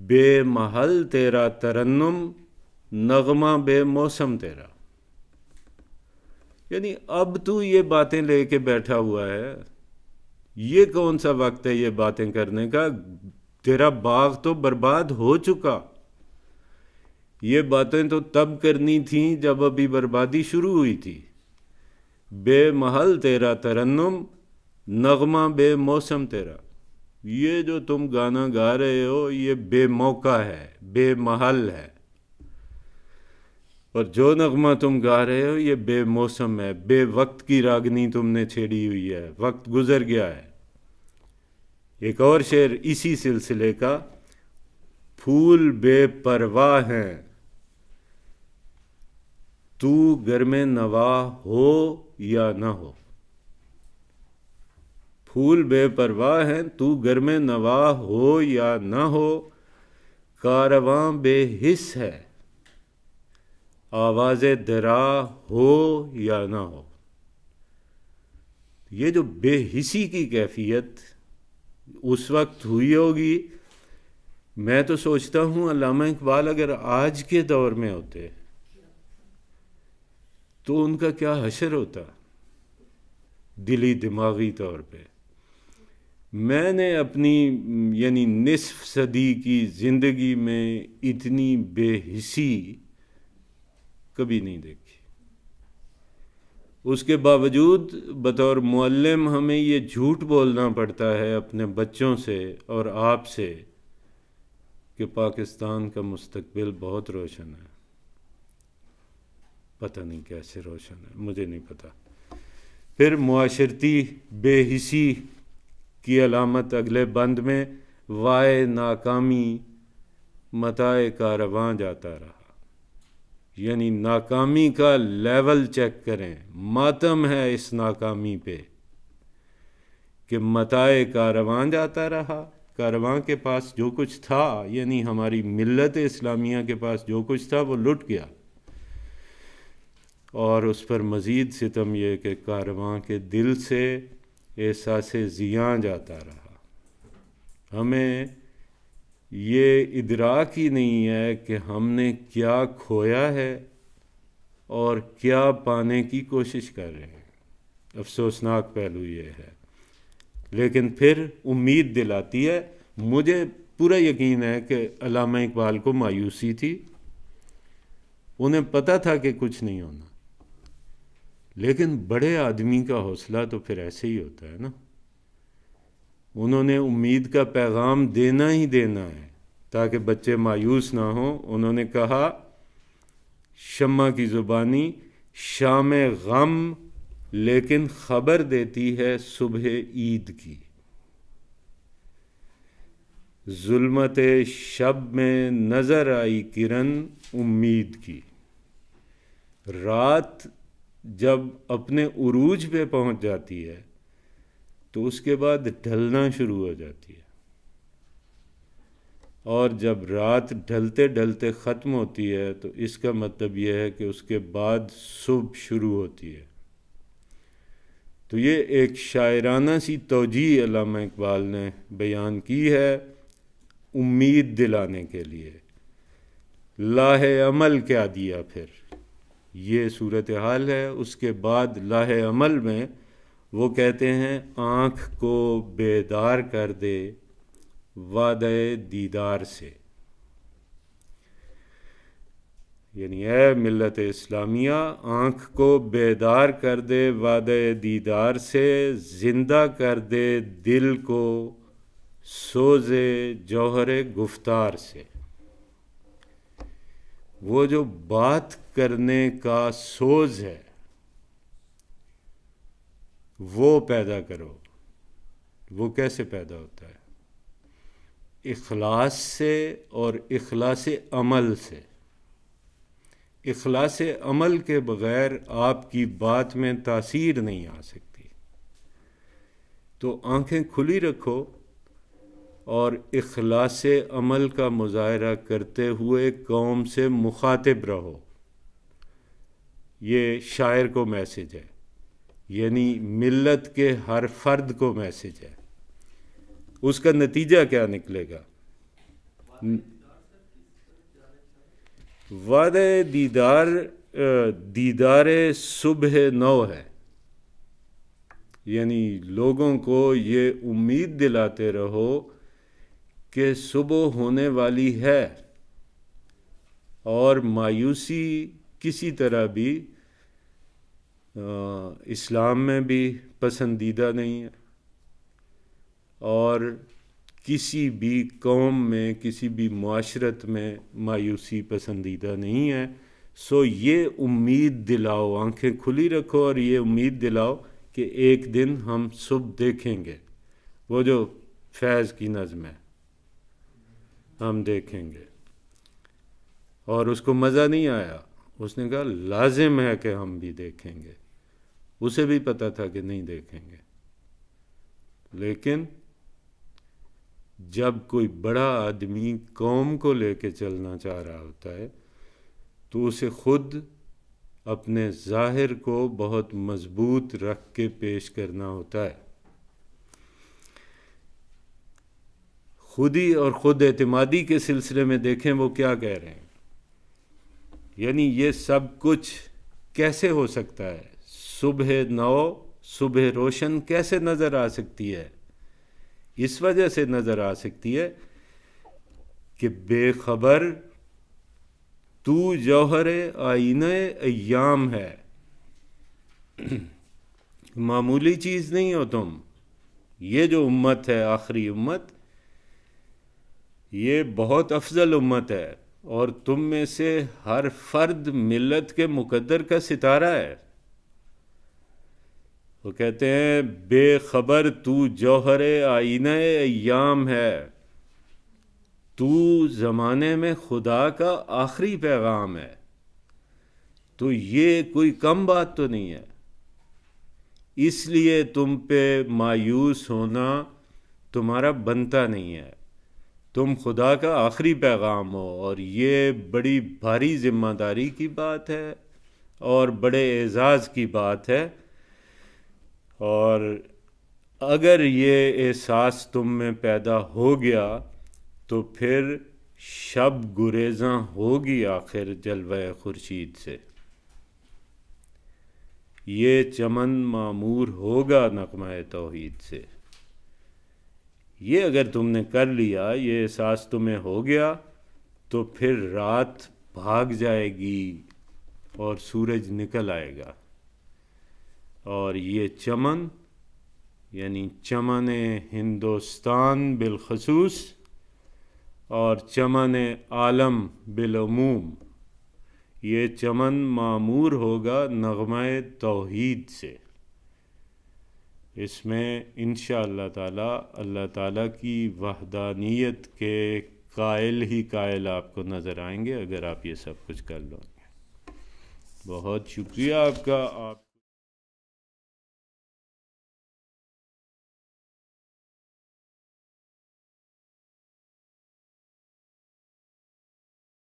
بے محل تیرا ترنم، نغمہ بے موسم تیرا. یعنی اب تو یہ باتیں لے کے بیٹھا ہوا ہے، یہ کون سا وقت ہے یہ باتیں کرنے کا؟ تیرا باغ تو برباد ہو چکا. یہ باتیں تو تب کرنی تھیں جب ابھی بربادی شروع ہوئی تھی. بے محل تیرا ترنم، نغمہ بے موسم تیرا. یہ جو تم گانا گا رہے ہو یہ بے موقع ہے، بے محل ہے، اور جو نغمہ تم گا رہے ہو یہ بے موسم ہے، بے وقت کی راگنی تم نے چھیڑی ہوئی ہے، وقت گزر گیا ہے. ایک اور شعر اسی سلسلے کا: پھول بے پرواہ ہیں تو گرم نوا ہو یا نہ ہو. پھول بے پرواہ ہیں تو گرم نوا ہو یا نہ ہو. کارواں بے حس ہے آواز درا ہو یا نہ ہو. یہ جو بے حسی کی کیفیت اس وقت ہوئی ہوگی، میں تو سوچتا ہوں علامہ اقبال اگر آج کے دور میں ہوتے تو ان کا کیا حشر ہوتا دلی دماغی طور پہ. میں نے اپنی یعنی نصف صدی کی زندگی میں اتنی بے حسی کبھی نہیں دیکھی. اس کے باوجود بطور معلم ہمیں یہ جھوٹ بولنا پڑتا ہے اپنے بچوں سے اور آپ سے کہ پاکستان کا مستقبل بہت روشن ہے. پتہ نہیں کیسے روشن ہے، مجھے نہیں پتہ. پھر معاشرتی بے حسی کی علامت اگلے بند میں وائے ناکامی متاع کارواں جاتا رہا. یعنی ناکامی کا لیول چیک کریں. ماتم ہے اس ناکامی پہ کہ متاع کارواں جاتا رہا. کارواں کے پاس جو کچھ تھا، یعنی ہماری ملت اسلامیہ کے پاس جو کچھ تھا وہ لٹ گیا. اور اس پر مزید ستم یہ کہ کارواں کے دل سے احساس زیاں جاتا رہا. ہمیں یہ ادراک ہی نہیں ہے کہ ہم نے کیا کھویا ہے اور کیا پانے کی کوشش کر رہے ہیں. افسوسناک پہلو یہ ہے، لیکن پھر امید دلاتی ہے. مجھے پورا یقین ہے کہ علامہ اقبال کو مایوسی تھی، انہیں پتہ تھا کہ کچھ نہیں ہونا، لیکن بڑے آدمی کا حوصلہ تو پھر ایسے ہی ہوتا ہے نا. انہوں نے امید کا پیغام دینا ہی دینا ہے تاکہ بچے مایوس نہ ہوں. انہوں نے کہا شمع کی زبانی شام غم لیکن خبر دیتی ہے صبح عید کی. ظلمت شب میں نظر آئی کرن امید کی. رات جب اپنے عروج پہ پہنچ جاتی ہے تو اس کے بعد ڈھلنا شروع ہو جاتی ہے، اور جب رات ڈھلتے ڈھلتے ختم ہوتی ہے تو اس کا مطلب یہ ہے کہ اس کے بعد صبح شروع ہوتی ہے. تو یہ ایک شاعرانہ سی توجیہ علامہ اقبال نے بیان کی ہے امید دلانے کے لیے. لاہ عمل کیا دیا پھر، یہ صورتحال ہے. اس کے بعد لاہ عمل میں وہ کہتے ہیں آنکھ کو بیدار کر دے وعدہ دیدار سے. یعنی اے ملت اسلامیہ، آنکھ کو بیدار کر دے وعدہ دیدار سے، زندہ کر دے دل کو سوز جوہر گفتار سے. وہ جو بات کرنے کا سوز ہے وہ پیدا کرو. وہ کیسے پیدا ہوتا ہے؟ اخلاص سے اور اخلاص عمل سے. اخلاص عمل کے بغیر آپ کی بات میں تاثیر نہیں آ سکتی. تو آنکھیں کھلی رکھو اور اخلاص عمل کا مظاہرہ کرتے ہوئے قوم سے مخاطب رہو. یہ شاعر کو میسج ہے، یعنی ملت کے ہر فرد کو میسج ہے. اس کا نتیجہ کیا نکلے گا؟ وعدہ دیدار صبح نو ہے. یعنی لوگوں کو یہ امید دلاتے رہو کہ صبح ہونے والی ہے، اور مایوسی کسی طرح بھی اسلام میں بھی پسندیدہ نہیں ہے، اور کسی بھی قوم میں کسی بھی معاشرت میں مایوسی پسندیدہ نہیں ہے. سو یہ امید دلاؤ، آنکھیں کھلی رکھو اور یہ امید دلاؤ کہ ایک دن ہم صبح دیکھیں گے. وہ جو فیض کی نظم ہے، ہم دیکھیں گے، اور اس کو مزہ نہیں آیا، اس نے کہا لازم ہے کہ ہم بھی دیکھیں گے، اسے بھی پتہ تھا کہ نہیں دیکھیں گے، لیکن جب کوئی بڑا آدمی قوم کو لے کے چلنا چاہ رہا ہوتا ہے تو اسے خود اپنے ظاہر کو بہت مضبوط رکھ کے پیش کرنا ہوتا ہے۔ خودی اور خود اعتمادی کے سلسلے میں دیکھیں وہ کیا کہہ رہے ہیں، یعنی یہ سب کچھ کیسے ہو سکتا ہے، صبح نو، صبح روشن کیسے نظر آ سکتی ہے؟ اس وجہ سے نظر آ سکتی ہے کہ بے خبر تو جوہر آئینہ ایام ہے، معمولی چیز نہیں ہو تم۔ یہ جو امت ہے، آخری امت، یہ بہت افضل امت ہے، اور تم میں سے ہر فرد ملت کے مقدر کا ستارہ ہے۔ وہ کہتے ہیں بے خبر تو جوہر آئینہ ایام ہے، تو زمانے میں خدا کا آخری پیغام ہے۔ تو یہ کوئی کم بات تو نہیں ہے، اس لیے تم پہ مایوس ہونا تمہارا بنتا نہیں ہے۔ تم خدا کا آخری پیغام ہو، اور یہ بڑی بھاری ذمہ داری کی بات ہے اور بڑے اعزاز کی بات ہے، اور اگر یہ احساس تم میں پیدا ہو گیا تو پھر شب گریزاں ہوگی آخر جلوہ خورشید سے، یہ چمن معمور ہوگا نغمہ توحید سے۔ یہ اگر تم نے کر لیا، یہ احساس تمہیں ہو گیا، تو پھر رات بھاگ جائے گی اور سورج نکل آئے گا، اور یہ چمن یعنی چمن ہندوستان بالخصوص اور چمن عالم بالعموم، یہ چمن معمور ہوگا نغمہ توحید سے۔ اس میں انشاءاللہ تعالی اللہ تعالیٰ کی وحدانیت کے قائل ہی قائل آپ کو نظر آئیں گے اگر آپ یہ سب کچھ کر لو گے۔ بہت شکریہ آپ کا۔ آپ